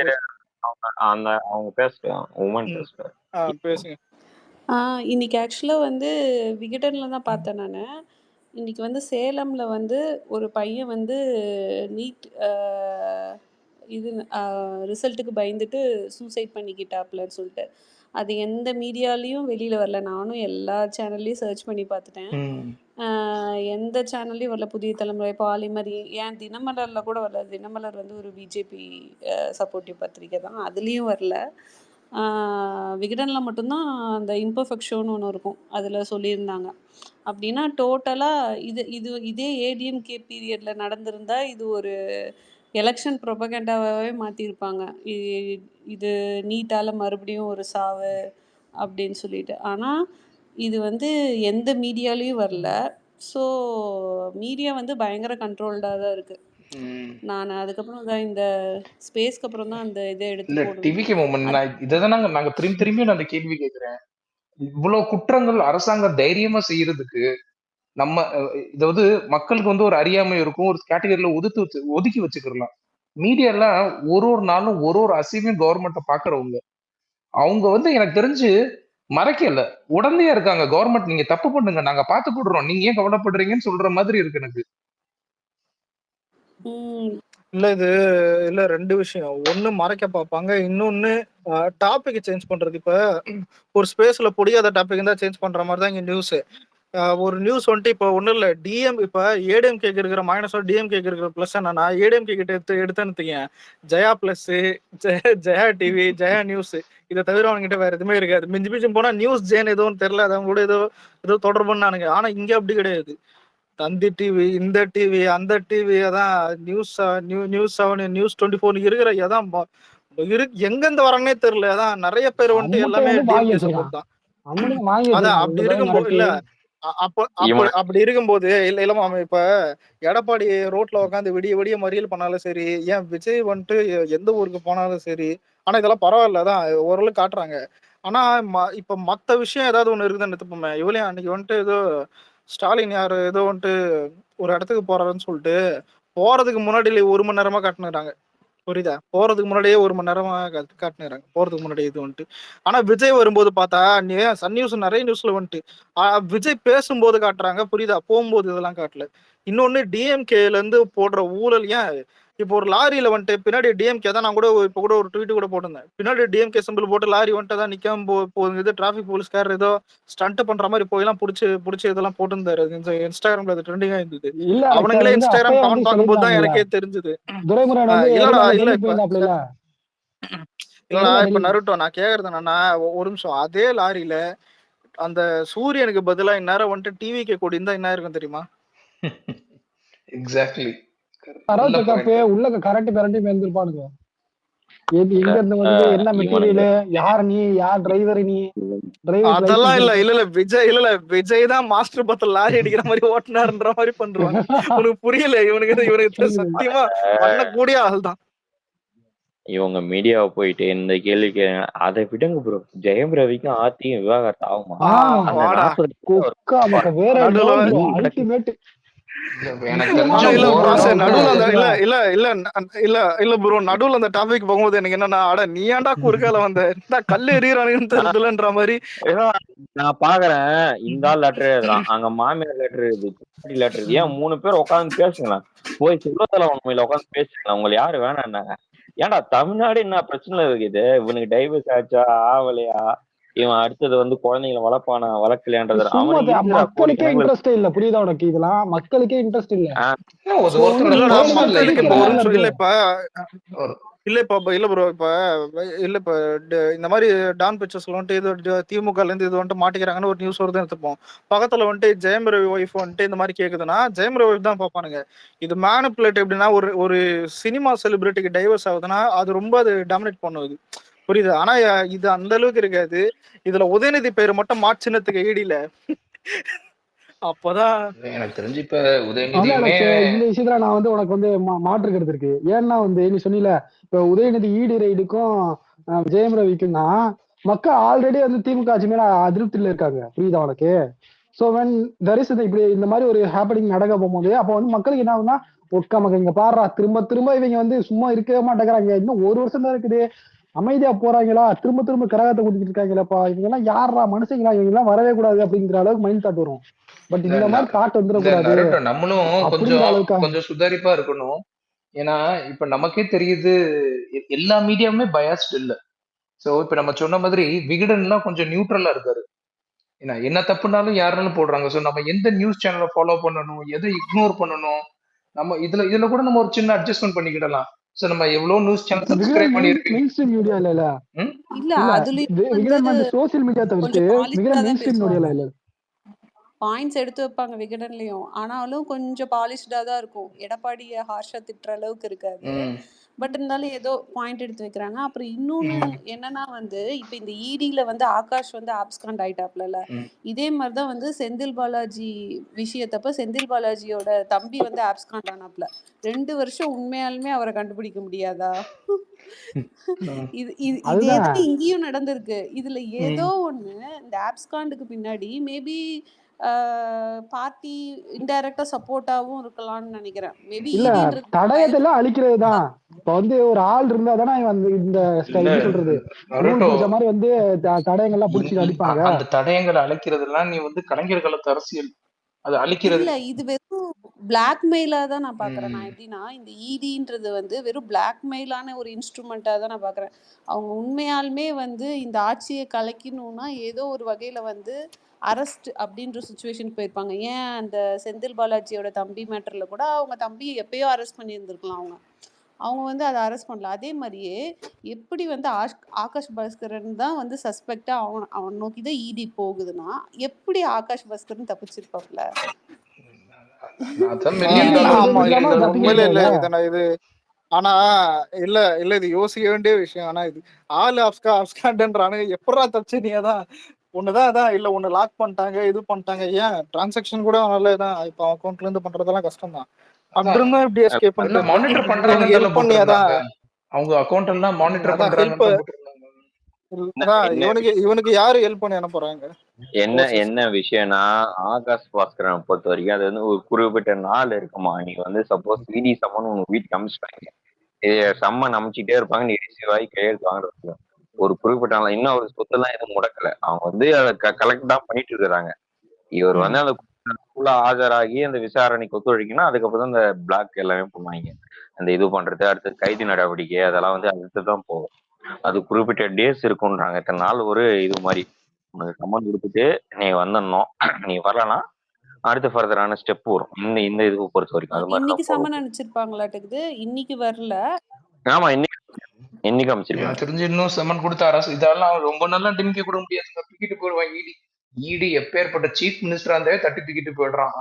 அவங்க பேசுங்க. இன்னைக்கு ஆக்சுவலா வந்து விகடன்ல தான் பார்த்தேன் நானு. இன்னைக்கு வந்து சேலம்ல வந்து ஒரு பையன் வந்து நீட் இது ரிசல்ட்டுக்கு பயந்துட்டு சூசைட் பண்ணிக்கிட்டாப்லன்னு சொல்லிட்டு, அது எந்த மீடியாலையும் வெளியில வரல. நானும் எல்லா சேனல்லையும் சர்ச் பண்ணி பார்த்துட்டேன். எந்த சேனல்லையும் வரல. புதிய தலைமுறை, பாலிமர், ஏன் தினமலர்ல கூட வரல. தினமலர் வந்து ஒரு பிஜேபி சப்போர்ட்டிவ் பத்திரிக்கை தான், அதுலேயும் வரல. விகடன்ல மட்டும்தான் அந்த இம்பர்ஃபெக்ட் ஷோன்னு ஒன்று இருக்கும், அதில் சொல்லியிருந்தாங்க. அப்படின்னா டோட்டலாக இதே ஏடிஎம்கே பீரியடில் நடந்திருந்தா இது ஒரு எலெக்ஷன் ப்ரொபகண்டாவே மாற்றிருப்பாங்க. இது நீட்டால் மறுபடியும் ஒரு சாவு அப்படின்னு சொல்லிட்டு. ஆனால் இது வந்து எந்த மீடியாலையும் வரல. ஸோ மீடியா வந்து பயங்கர கண்ட்ரோல்டாக தான் இருக்குது. நான் அதுக்கப்புறம் தான் இந்த ஸ்பேஸ்க்கு அப்புறம் தான் அந்த இதை எடுத்து டிவிக்கு மூமெண்ட் இதான் நாங்க திரும்பி நான் அந்த கேள்வி கேட்கிறேன். இவ்வளவு குற்றங்கள் அரசாங்கம் தைரியமா செய்யறதுக்கு நம்ம இதாவது மக்களுக்கு வந்து ஒரு அறியாமை இருக்கும், ஒரு கேட்டகரியில ஒதுக்கி வச்சுக்கலாம். மீடியா எல்லாம் ஒரு நாளும் ஒரு அசைவையும் கவர்மெண்ட்டை பாக்குறவங்க, அவங்க வந்து எனக்கு தெரிஞ்சு மறைக்கல, உடனே இருக்காங்க. கவர்மெண்ட் நீங்க தப்பு பண்ணுங்க, நாங்க பார்த்து போடுறோம், நீங்க ஏன் கவலைப்படுறீங்கன்னு சொல்ற மாதிரி இருக்கு எனக்கு. இல்ல இது இல்ல 2 விஷயம். ஒண்ணு மறைக்க பார்ப்பாங்க, இன்னொன்னு டாபிக் சேஞ்ச் பண்றது. இப்ப ஒரு ஸ்பேஸ்ல புரியாத டாபிக் தான் சேஞ்ச் பண்ற மாதிரி தான் இங்க நியூஸ். ஒரு நியூஸ் வந்துட்டு இப்போ ஒன்றும் இல்லை, இப்ப ஏடிஎம்கே இருக்கிற மைனஸோ டிஎம்கே இருக்கிற பிளஸ் என்னன்னா, ஏடிஎம்கே கிட்ட எடுத்துன்னு Jaya plus, Jaya TV, Jaya news, இதை தவிர அவங்ககிட்ட வேற எதுவுமே இருக்காது. மிஞ்சி போனா நியூஸ் ஜேன் எதுவும் தெரியல, அது அவங்க கூட ஏதோ தொடர்புன்னானுங்க. ஆனா இங்க அப்படி கிடையாது. தந்தி டிவி, இந்த டிவி, அந்த டிவி, அதான் நியூஸ் 7, நியூஸ் 24 இருக்கிற அதான் எங்கிருந்து வரானே தெரியல. அதான் நிறைய பேர் வந்துட்டு எல்லாமே டிஎம்கே சப்போர்ட் தான். அதான் அப்படி இருக்கும்போது இல்ல அப்படி இருக்கும்போது இல்லமா இப்ப எடப்பாடி ரோட்ல உட்காந்து விடிய மறியல் பண்ணாலும் சரி, ஏன் விஜய் வந்துட்டு எந்த ஊருக்கு போனாலும் சரி, ஆனா இதெல்லாம் பரவாயில்ல, தான் ஓரளவுக்கு காட்டுறாங்க. ஆனா இப்ப மத்த விஷயம் ஏதாவது ஒண்ணு இருக்குதுன்னு எடுத்துப்போமே. இவளையும் அன்னைக்கு வந்துட்டு ஏதோ ஸ்டாலின் யாரு ஏதோ வந்துட்டு ஒரு இடத்துக்கு போறாருன்னு சொல்லிட்டு போறதுக்கு முன்னாடி 1 மணி நேரமா காட்டுனாங்க. புரியுதா? போறதுக்கு முன்னாடியே 1 மணி நேரமா காட்டினாங்க, போறதுக்கு முன்னாடியே இது வந்துட்டு. ஆனா விஜய் வரும்போது பார்த்தா நீ சன் நியூஸ் நிறைய நியூஸ்ல வந்துட்டு விஜய் பேசும்போது காட்டுறாங்க, புரியுதா? போகும்போது இதெல்லாம் காட்டல. இன்னொன்னு டிஎம்கேல இருந்து போடுற ஊழல். ஏன் இப்போ ஒரு லாரியில வந்துட்டு பின்னாடி டிஎம்கே தான், நான் கூட இப்ப கூட ஒரு ட்வீட் கூட போட்டிருந்தேன், பின்னாடி டிஎம்கே சிம்பிள் போட்டு லாரி வந்துட்டு தான் நிக்காம போகுது, டிராபிக் போலீஸ்கார் ஏதோ ஸ்டண்ட் பண்ற மாதிரி போயெல்லாம் புடிச்சு இதெல்லாம் போட்டிருந்தாரு. இன்ஸ்டாகிராம்ல அது ட்ரெண்டிங்கா இருந்தது. அவனுங்களே இன்ஸ்டாகிராம் கமெண்ட் பார்க்கும்போது தான் எனக்கே தெரிஞ்சது. இல்லடா இப்ப நருட்டோ நான் கேக்குறது என்னன்னா, ஒரு நிமிஷம், அதே லாரியில அந்த சூரியனுக்கு பதிலா இந்நேரம் வந்துட்டு டிவிக்கு கொடி இருந்தா என்ன இருக்கும் தெரியுமா? எக்ஸாக்ட்லி. யாராவது நல்ல செக்அப் பாயிண்ட். உள்ள கரண்ட் இருந்திருப்பானுங்க. எங்க இருந்து இல்ல, வந்து என்ன இவனுங்க மெட்டீரியல், யார் நீ, யார் டிரைவர், நீ டிரைவர் அதெல்லாம் லைசன்ஸ் இல்ல இருக்கு. இல்ல விஜய் இல்ல விஜய் தான் மாஸ்டர் பத்து லாரி அடிக்கிற மாதிரி ஓட்டினாருன்ற மாதிரி பண்றாங்க. உனக்கு புரியல, இவனுக்கு சத்தியமா பண்ணக்கூடிய ஆள் தான். இவங்க மீடியாவை போயிட்டு இந்த கேள்விக்கு அதை விடுங்க ப்ரோ. ஜெயம் ரவிக்கும் ஆத்தியும் விவாகரத்து ஆகுமா? அந்த வாடா 40 குக்கா மக்க வேற நடுவுல லெவல் ப்ரோ, என்ன நடக்குது? அல்டிமேட். எனக்கு முக்கியமான தெரிஞ்ச இல்ல விஷயம் பாஸ் ஓரளவுக்கு நடுவுல அந்த ஓகேவா? இல்ல அந்த டாபிக் போகும்போது எனக்கு என்னன்னா, அட நீ ஏன்டா குறுக்கால வந்த, இந்த கல்லு எறியறானுன்னு தெரியுதுலன்ற மாதிரி. ஏதோ நான் பாக்குறேன், இந்த ஆள் லெட்டர் எழுதுறான், அங்க மாமியார் லெட்டர் எழுது, லெட்டர் எழுது. ஏன் 3 பேர் உட்காந்து பேசுங்களேன், போய் செல்வத்தல உண்மையில உட்காந்து பேசுங்களேன். உங்களை யாரு வேணான்னாங்க? ஏன்டா தமிழ்நாடு என்ன பிரச்சனை இருக்குது? இவனுக்கு டைவர்ஸ் ஆச்சா ஆவலையா, இவன் அடுத்தது வந்து குழந்தைங்களை வளர்ப்பானா வளர்க்கலையான்றது சும்மா அவனுக்கு இருக்குடா கோடி மக்களுக்கே கணக்குல. இன்ட்ரெஸ்ட் இல்ல, புரியுதா உனக்கு? இதெல்லாம் மக்களுக்கே இன்ட்ரெஸ்ட் இல்ல. ஒரு So வந்து ஒருத்தரோட இல்லடா வேணும்னே பர்சனல் லைஃப் மக்களுக்கு இல்ல. இப்ப ஒரு திணிக்கிறாங்கல்ல நிமிஷம் bro. இல்ல இப்ப ஒரு இல்ல ப்ரோ இப்ப இல்ல இப்ப இந்த மாதிரி டான் பிக்சர்ஸ்ல வந்துட்டு இது திமுகல இருந்து இது வந்துட்டு மாட்டிக்கிறாங்கன்னு ஒரு நியூஸ் வருதுன்னு எடுத்துப்போம். பக்கத்துல வந்துட்டு ஜெயம் ரவி ஒய்ஃப் வந்துட்டு இந்த மாதிரி கேக்குதுன்னா ஜெயம் ரவி தான் பாப்பானுங்க. இது மேனிபுலேட் எப்படின்னா, ஒரு ஒரு சினிமா செலிபிரிட்டிக்கு டைவர்ஸ் ஆகுதுன்னா அது ரொம்ப அது டாமினேட் பண்ணுது, புரியுது. ஆனா இது அந்த அளவுக்கு இருக்காது. இதுல உதயநிதி பேர் மட்டும் மாற்றினத்துக்கு ஈடில அப்பதான் எனக்கு தெரிஞ்சு இப்ப ஆனா உதயநிதியுமே எனக்கு இந்த விஷயத்துல நான் வந்து உனக்கு வந்து மாற்று கருத்து இருக்கு. ஏன்னா வந்து நீ சொன்னீல, இப்ப உதயநிதி ஈடி ரைடுக்கும் ஜெயம் ரவிக்கும்னா மக்கள் ஆல்ரெடி வந்து திமுக ஆட்சி மேல அதிருப்தியில இருக்காங்க, புரியுதா உனக்கு? சோ வென் தெர் இஸ் இப்படி இந்த மாதிரி ஒரு ஹேப்பனிங் நடக்க போகும்போது அப்ப வந்து மக்களுக்கு என்ன ஆகுதுன்னா, ஒக்கா மக்கள் இங்க பாடுறா, திரும்ப திரும்ப இவங்க வந்து சும்மா இருக்கவே மாட்டேங்கிறாங்க, இன்னும் ஒரு வருஷம் தான் இருக்குது, அமைதியா போறாங்களா, திரும்ப திரும்ப கரகத்தை குடிச்சிட்டு இருக்காங்களப்பா, இவங்க எல்லாம் யாரா மனுஷங்களா, இவங்க எல்லாம் வரவே கூடாது அப்படிங்கிற அளவுக்கு மைண்ட் தாட் வரும். பட் இந்த மாதிரி தாட் இல்ல வந்துடக்கூடாது நரேட்டோ, நம்மளும் அப்படிங்கிற கொஞ்சம் அளவுக்கு. கொஞ்சம் சுதாரிப்பா இருக்கணும். ஏன்னா இப்ப நமக்கே தெரியுது எல்லா மீடியாவுமே பயாஸ்ட் இல்ல. சோ இப்ப நம்ம சொன்ன மாதிரி விகடன்லாம் கொஞ்சம் நியூட்ரலா இருக்காரு. ஏன்னா என்ன தப்புனாலும் யாருனாலும் போடுறாங்க. சோ நம்ம எந்த நியூஸ் சேனலை ஃபாலோ பண்ணணும், எதை இக்னோர் பண்ணணும், நம்ம இதுல கூட நம்ம ஒரு சின்ன அட்ஜஸ்ட்மெண்ட் பண்ணிக்கிடலாம். சோ நம்ம எவ்வளவு நியூஸ் சேனல் விகடன் சப்ஸ்கிரைப் பண்ணியிருப்பீங்க. மெயின் ஸ்ட்ரீம் மீடியா இல்ல இல்ல இல்ல அதுலயும் வந்து விகடன் வந்து சோசியல் மீடியா தவிர்த்து கொஞ்சம் பாலிஷ்டா விகடன் மெயின் தான் ஸ்ட்ரீம் பேசுவாங்க. மீடியால இல்ல. பாயிண்ட்ஸ் எடுத்து வைப்பாங்க விகடன்லயும், ஆனாலும் கொஞ்சம் பாலிஷ்டா தான் இருக்கும். எடப்பாடியை ஹார்ஷா திட்டுற அளவுக்கு இருக்காது. ம் பட் இருந்தாலும் ஏதோ பாயிண்ட் எடுத்து வைக்கிறாங்க. அப்புறம் இன்னொன்னு என்னன்னா வந்து இப்ப இந்த இடியில வந்து ஆகாஷ் வந்து ஆப்ஸ்காண்ட் ஆயிட்டாப்ல. ம் இதே மாதிரிதான் வந்து செந்தில் பாலாஜி விஷயத்தப்ப செந்தில் பாலாஜியோட தம்பி வந்து ஆப்ஸ்காண்ட் ஆனாப்ல. 2 வருஷம் உண்மையாலுமே அவரை கண்டுபிடிக்க முடியாதா? ம் இது இது இதே அதுதான் தான் இங்கேயும் நடந்திருக்கு. இதுல ஏதோ ம் ஒண்ணு இந்த ஆப்ஸ்காண்டுக்கு பின்னாடி மேபி பார்ட்டி இன்டைரக்டா சப்போர்ட்டாவும் இருக்கலாம்னு நினைக்கிறேன். மேபி இல்ல ஈடின்றது தடயத்தெல்லாம் அழிக்கிறது தான். இப்ப வந்து ஒரு ஆள் இருந்தா தானே வந்து இந்த இல்ல எப்படி சொல்றது, நூல் நரேட்டோ, பிடிச்ச மாதிரி வந்து தடயங்கள்லாம் பிடிச்சி அடிப்பாங்க. அந்த தடயங்களை அழைக்கிறதெல்லாம் நீ வந்து கலைஞர் காலத்து அரசியல் அது அழிக்கிறது. இல்ல இது வெறும் பிளாக்மெயிலா தான் நான் பாக்குறேன். நான் எப்படின்னா இந்த ஈடின்றது வந்து வெறும் பிளாக்மெயிலான ஒரு இன்ஸ்ட்ருமெண்டா தான் நான் பாக்குறேன். அவங்க உண்மையாலுமே வந்து இந்த ஆட்சியை கலைக்கணும்னா ஏதோ ஒரு வகையில வந்து அரெஸ்ட் அப்படின்ற சுச்சுவேஷனுக்கு போயிருப்பாங்க. ஏன் அந்த செந்தில் பாலாஜியோட தம்பி மேட்டர்ல கூட அவங்க தம்பி எப்பயோ அரெஸ்ட் பண்ணியிருந்திருக்கலாம். அவங்க வந்து அதை அரெஸ்ட் பண்ணல. அதே மாதிரியே எப்படி வந்து ஆகாஷ் பாஸ்கரன் தான் வந்து சஸ்பெக்டா அவன் நோக்கி தான் ஈடி போகுதுன்னா எப்படி ஆகாஷ் பாஸ்கரன் தப்பிச்சிருப்பாப்ல? அதான் மில்லியன் டாலர் ஆமா இல்லாம இது தப்பிக்க உண்மையில இல்ல முடியாது. இது ஆனா இல்ல இது யோசிக்க வேண்டிய விஷயம். ஆனா இது ஆளு அப்ஸ்காண்டன்றானுங்க, எப்படா தப்பிச்சு? நீ அதான் ஒண்ணுதான் அதான் இல்ல ஒண்ணு லாக் பண்ணிட்டாங்க, இது பண்ணிட்டாங்க. ஏன் டிரான்சாக்ஷன் கூட நல்ல தான், இப்ப அக்கௌண்ட்ல இருந்து பண்றதெல்லாம் கஷ்டம் தான். அப்படி இருந்தா இப்படி எஸ்கேப் பண்ணிட்டு எல்லாம் இருப்பான். மானிட்டர் இவனுக்கு பண்றாங்கன்னு ஹெல்ப் பண்ணி போட்டிருந்தாங்க. அவங்க அக்கௌண்ட் எல்லாம் மானிட்டர் அதான் ஹெல்ப் பண்றாங்கன்னு போட்டிருந்தாங்க. அதான் என்ன இவனுக்கு யாரு ஹெல்ப் பண்ணி அனுப்புறாங்க? என்ன விஷயம்னா, ஆகாஷ் பாஸ்கரனை பொறுத்த வரைக்கும் அது வந்து ஒரு குறிப்பிட்ட நாள் இருக்குமா. நீங்க வந்து சப்போஸ் விடி சம்மன் உங்க வீட்டுக்கு அமிச்சிட்டாங்க, சம்மன் அமைச்சிட்டே இருப்பாங்க, நீ ரிசீவ் ஆகி கையெழுத்து வாங்குறது ஒரு குறிப்பிட்ட நாள். இன்னும் அவர் சொத்தெல்லாம் எதுவும் முடக்கல, அவங்க வந்து அதை கலெக்ட் தான் பண்ணிட்டு இருக்கிறாங்க. இவர் வந்து அந்த ஆஜராகி அந்த விசாரணைக்கு ஒத்துழைக்கணும். அதுக்கப்புறம் தான் இந்த பிளாக் எல்லாமே பண்ணுவாங்க, அந்த இது பண்றது, அடுத்து கைது நடவடிக்கை அதெல்லாம் வந்து அடுத்துதான் போகும். அது குறிப்பிட்ட டேஸ் இருக்கும்ன்றாங்க. இத்தனை நாள் ஒரு இது மாதிரி உனக்கு சம்மன் கொடுத்துட்டு நீ வந்துடணும், நீ வரலன்னா அடுத்த ஃபர்தரான ஸ்டெப் வரும். இந்த இதுக்கு பொறுத்த வரைக்கும் அது மாதிரி இன்னைக்கு தான் சம்மன் போகும். அனுப்பிச்சிருப்பாங்களாட்டுக்குது. இன்னைக்கு வரல. ஆமா, இன்னைக்கு அமைச்சிருக்காங்க. எனக்கு தெரிஞ்சு இன்னும் செமன் கொடுத்த அரசு இதெல்லாம் ரொம்ப நல்லா டிமிக்க கூட முடியாது, தூக்கிட்டு போடுவாங்க இடி. இடி எப்பேற்பட்ட சீஃப் மினிஸ்டரா இருந்தாலே தட்டி தூக்கிட்டு போயிடுறான்.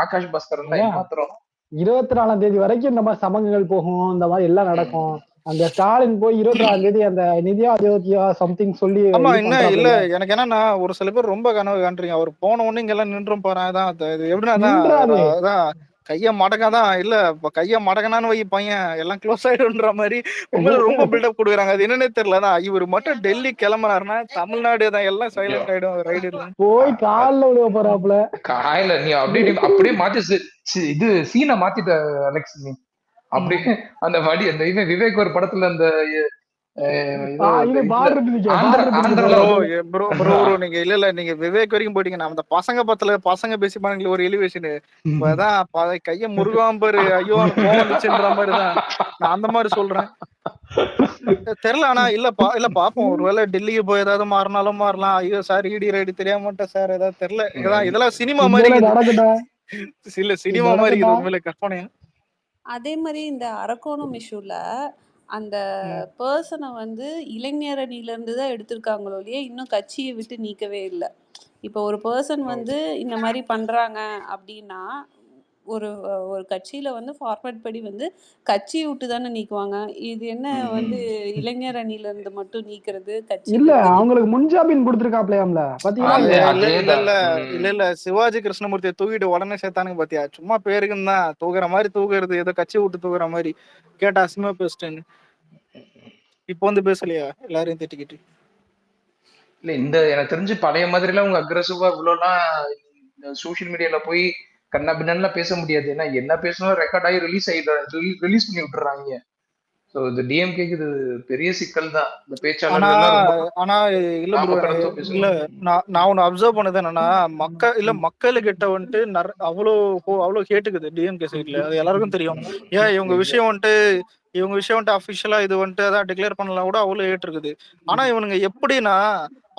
ஆகாஷ் பாஸ்கர் எல்லாம் அதான் ஏமாத்துறோம். 24ஆம் தேதி வரைக்கும் இந்த மாதிரி சமங்கங்கள் போகும், இந்த மாதிரி எல்லாம் நடக்கும். அந்த ஸ்டாலின் போய் 24ஆம் தேதி அந்த நிதியா ஜோதியா சம்திங் சொல்லி ஆமா இது இன்னும் இல்ல பண்றாப்புல. எனக்கு என்னன்னா ஒரு சில பேர் ரொம்ப கனவு காண்றீங்க. அவர் போன உடனே இங்க எல்லாம் நின்றும் போறான். அதான் இது எப்படின்னா நின்றாது. அதான் கைய மடக்காதான் இல்ல இப்ப கைய மடக்கனான்னு வை பையன் எல்லாம் க்ளோஸ் ஆயிடுன்ற மாதிரி உண்மையில ரொம்ப பில்டப் கொடுக்குறாங்க. அது என்னன்னே தெரியலதான். இவர் மட்டும் டெல்லி கிளம்புனாருன்னா தமிழ்நாடு தான் எல்லாம் சைலண்ட் ஆயிடும். ரைடு இல்ல போய் காலில் விழுவ போறாப்புல. காயில நீ அப்படியே மாத்தி இது சீனை மாத்திட்ட அலெக்ஸ். நீ அப்படியே அந்த வடி அந்த இவன் விவேக் ஒரு படத்துல அந்த நீங்க இல்ல நீங்க விவேக் வரைக்கும் போயிட்டீங்க. அந்த பசங்க பத்துல பசங்க பேசிப்பானுங்களே ஒரு எலிவேஷன் இப்பதான் கைய முருகாம் பாரு ஐயோ கோவம் வந்துச்சுன்ற மாதிரிதான் நான் அந்த மாதிரி சொல்றேன். தெரியல ஆனா இல்ல பாப்போம். ஒருவேளை டெல்லிக்கு போய் ஏதாவது மாறினாலும் மாறலாம். ஐயோ சார் இடி ரைடு தெரியாம மாட்டேன் சார் ஏதாவது தெரியல. இதெல்லாம் சினிமா மாதிரி இல்ல சினிமா மாதிரி உண்மையில கற்பனையா. அதே மாதிரி இந்த அரக்கோணம் இஷ்யூல அந்த பர்சனை வந்து இளைஞரணில இருந்து தான் எடுத்திருக்காங்களோ இல்லையா, இன்னும் கட்சியை விட்டு நீக்கவே இல்லை. இப்போ ஒரு பர்சன் வந்து இந்த மாதிரி பண்றாங்க அப்படின்னா ஒரு ஒரு கட்சியில வந்து ஃபார்மேட் படி வந்து கட்சியை விட்டு தானே நீக்குவாங்க. இது என்ன வந்து இளைஞர் அணில இருந்து மட்டும் நீக்கிறது கட்சி இல்ல அவங்களுக்கு முன்ஜாமீன் கொடுத்திருக்காப்லையாம்ல இல்ல சிவாஜி கிருஷ்ணமூர்த்தியை தூக்கிட்டு உடனே சேர்த்தானுங்க பாத்தியா. சும்மா பேருக்குன்னு தான் தூக்குற மாதிரி தூக்குறது, ஏதோ கட்சி விட்டு தூக்குற மாதிரி கேட்டா அசிமா பேசிட்டேன்னு. இப்போ வந்து பேசலையா எல்லாரையும் திட்டிக்கிட்டு? இல்ல இந்த எனக்கு தெரிஞ்சு பழைய மாதிரி எல்லாம் உங்க அக்ரெசிவா இவ்வளவுலாம் சோசியல் மீடியால போய் கண்ணா பின்னா பேச முடியாது. ஏன்னா என்ன பேசணும் ரெக்கார்ட் ஆகி ரிலீஸ் பண்ணி விட்டுறாங்க. சோ இந்த டிஎம்கேக்கு இது பெரிய சிக்கல் தான். இந்த பேச்சாளர்கள் ஆனா இல்ல ப்ரோ இல்ல நான் ஒன்னு அப்சர்வ் பண்ணது என்னன்னா மக்களுக்கிட்ட வந்துட்டு அவ்வளவு கேட்டுக்குது டிஎம்கே சைட்ல. அது எல்லாருக்கும் தெரியும். ஏன் இவங்க விஷயம் வந்துட்டு அபிஷியலா இது வந்துட்டு அதான் டிக்ளேர் பண்ணலாம் கூட அவ்வளவு ஏற்றுக்குது. ஆனா இவனுங்க எப்படின்னா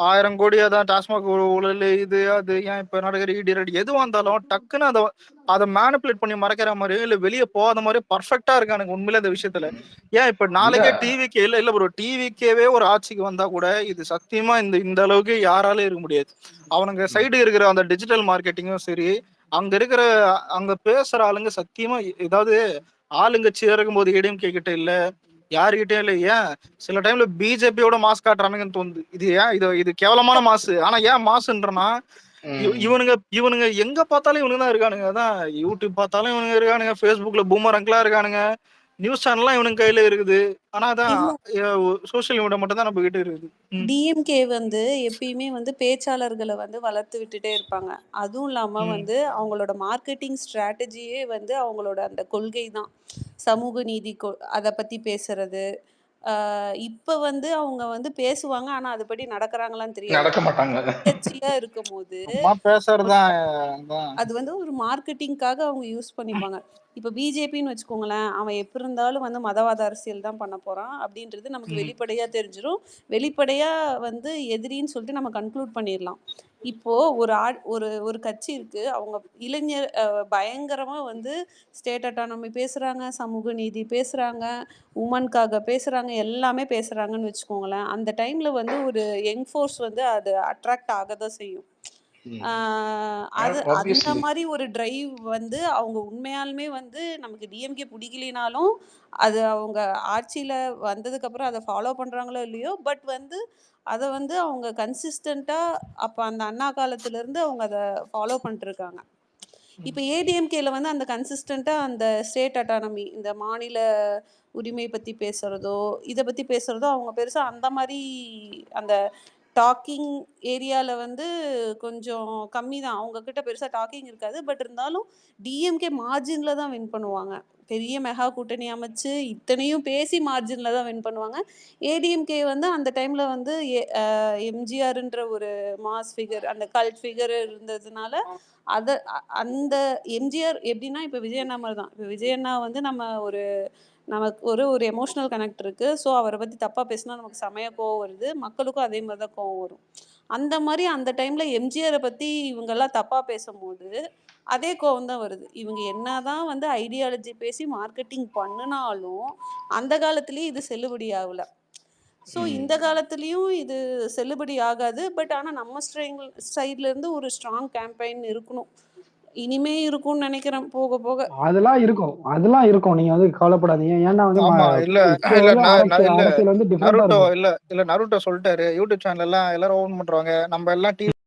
1000 கோடி அதான் டாஸ்மாக் ஊழல் இது அது ஏன் இப்ப நடக்கிற இடி ரைடு எதுவா இருந்தாலும் டக்குன்னு அதை மேனிபுலேட் பண்ணி மறைக்கிற மாதிரியோ இல்ல வெளியே போகாத மாதிரியோ பர்ஃபெக்டா இருக்கானுங்க உண்மையில இந்த விஷயத்துல. ஏன் இப்ப நாளைக்கே டிவிக்கே இல்ல ப்ரோ டிவிக்கேவே ஒரு ஆட்சிக்கு வந்தா கூட இது சத்தியமா இந்த அளவுக்கு யாராலும் இருக்க முடியாது. அவனுங்க சைடு இருக்கிற அந்த டிஜிட்டல் மார்க்கெட்டிங்கும் சரி, அங்க பேசுற ஆளுங்க சத்தியமா ஏதாவது ஆளுங்கட்சி இறக்கும் போது ஏடிஎம்கே கிட்ட இல்ல யாருகிட்டயும் இல்ல. ஏன் சில டைம்ல பிஜேபியோட மாஸ் காட்டுறானுங்கன்னு தோணுது. இது ஏன் இது கேவலமான மாசு. ஆனா ஏன் மாசுன்றனா இவனுங்க எங்க பார்த்தாலும் இவனுங்க தான் இருக்கானுங்க. அதான் யூடியூப் பார்த்தாலும் இவனுங்க இருக்கானுங்க, ஃபேஸ்புக்ல பூமரங்கெல்லாம் இருக்கானுங்க, நியூஸ் சேனல்லாம் இவனுங்க கையில இருக்குது. ஆனா அதான் சோசியல் மீடியா மட்டும் தான் நம்ம கிட்ட இருக்குது. டிஎம்கே வந்து எப்பயுமே வந்து பேச்சாளர்களை வந்து வளர்த்து விட்டுட்டே இருப்பாங்க. அதுவும் இல்லாம வந்து அவங்களோட மார்க்கெட்டிங் ஸ்ட்ராட்டஜியே வந்து அவங்களோட அந்த கொள்கை தான். சமூக நீதி அதை பத்தி பேசுறது. இப்ப வந்து அவங்க வந்து பேசுவாங்க, ஆனா அதுபடி நடக்கிறாங்களான்னு தெரியாது. நடக்க மாட்டாங்க. கட்சியா இருக்கும் போது அது வந்து ஒரு மார்க்கெட்டிங்காக அவங்க யூஸ் பண்ணிப்பாங்க. இப்ப பிஜேபின்னு வச்சுக்கோங்களேன், அவன் எப்படி இருந்தாலும் வந்து மதவாத அரசியல் தான் பண்ண போறான் அப்படின்றது நமக்கு வெளிப்படையா தெரிஞ்சிடும். வெளிப்படையா வந்து எதிரின்னு சொல்லிட்டு நம்ம கன்க்ளூட் பண்ணிடலாம். இப்போ ஒரு கட்சி இருக்கு, அவங்க இளைஞர் பயங்கரமா வந்து ஸ்டேட் அட்டானமி பேசுறாங்க, சமூக நீதி பேசுறாங்க, உமனுக்காக பேசுறாங்க, எல்லாமே பேசுறாங்கன்னு வச்சுக்கோங்களேன். அந்த டைம்ல வந்து ஒரு யங் ஃபோர்ஸ் வந்து அது அட்ராக்ட் ஆகதான் செய்யும். அந்த மாதிரி ஒரு டிரைவ் வந்து அவங்க உண்மையாலுமே வந்து நமக்கு டிஎம்கே பிடிக்கலினாலும் அது அவங்க ஆட்சியில வந்ததுக்கு அப்புறம் அதை ஃபாலோ பண்றாங்களோ இல்லையோ, பட் வந்து அதை வந்து அவங்க கன்சிஸ்டண்டா அப்ப அந்த அண்ணா காலத்துல இருந்து அவங்க அதை ஃபாலோ பண்ணிட்டு இருக்காங்க. இப்ப ஏடிஎம்கேல வந்து அந்த கன்சிஸ்டண்டா அந்த ஸ்டேட் அட்டானமி, இந்த மாநில உரிமை பத்தி பேசுறதோ இதை பத்தி பேசுறதோ அவங்க பெருசா அந்த மாதிரி அந்த டாக்கிங் ஏரியால வந்து கொஞ்சம் கம்மி தான். அவங்க கிட்ட பெருசா டாக்கிங் இருக்காது. பட் இருந்தாலும் டிஎம்கே மார்ஜின்ல தான் வின் பண்ணுவாங்க. பெரிய மெகா கூட்டணி அமைச்சு இத்தனையும் பேசி மார்ஜின்ல தான் வின் பண்ணுவாங்க. ஏடிஎம்கே வந்து அந்த டைம்ல வந்து எம்ஜிஆர்ன்ற ஒரு மாஸ் ஃபிகர், அந்த கல்ட் ஃபிகர் இருந்ததுனால அந்த எம்ஜிஆர் எப்படின்னா இப்ப விஜயண்ணா மாதிரி தான். இப்ப விஜயண்ணா வந்து நமக்கு ஒரு எமோஷனல் கனெக்ட் இருக்கு. ஸோ அவரை பத்தி தப்பா பேசினா நமக்கு செமையா கோவம் வருது. மக்களுக்கும் அதே மாதிரி தான் கோவம் வரும். அந்த மாதிரி அந்த டைம்ல எம்ஜிஆரை பத்தி இவங்கெல்லாம் தப்பா பேசும்போது அதே கோவம் தான் வருது. இவங்க என்னதான் வந்து ஐடியாலஜி பேசி மார்க்கெட்டிங் பண்ணினாலும் அந்த காலத்திலேயே இது செல்லுபடி ஆகல. ஸோ இந்த காலத்துலயும் இது செல்லுபடி ஆகாது. பட் ஆனா நம்ம சைட்ல இருந்து ஒரு ஸ்ட்ராங் கேம்பெயின் இருக்கணும். இனிமே இருக்கும்னு நினைக்கிறேன் போக போக. அதெல்லாம் இருக்கும் நீங்க வந்து கவலைப்படாதீங்க. ஏன்னா வந்து ஆமா இல்ல இப்போ இல்ல வந்து இல்ல அரசியல் வந்து டிஃபரெண்டா நருட்டோ இருக்கும். இல்ல நருட்டோ சொல்லிட்டாரு யூடியூப் சேனல் எல்லாம் எல்லாரும் ஓன் பண்றாங்க, நம்ம எல்லாம்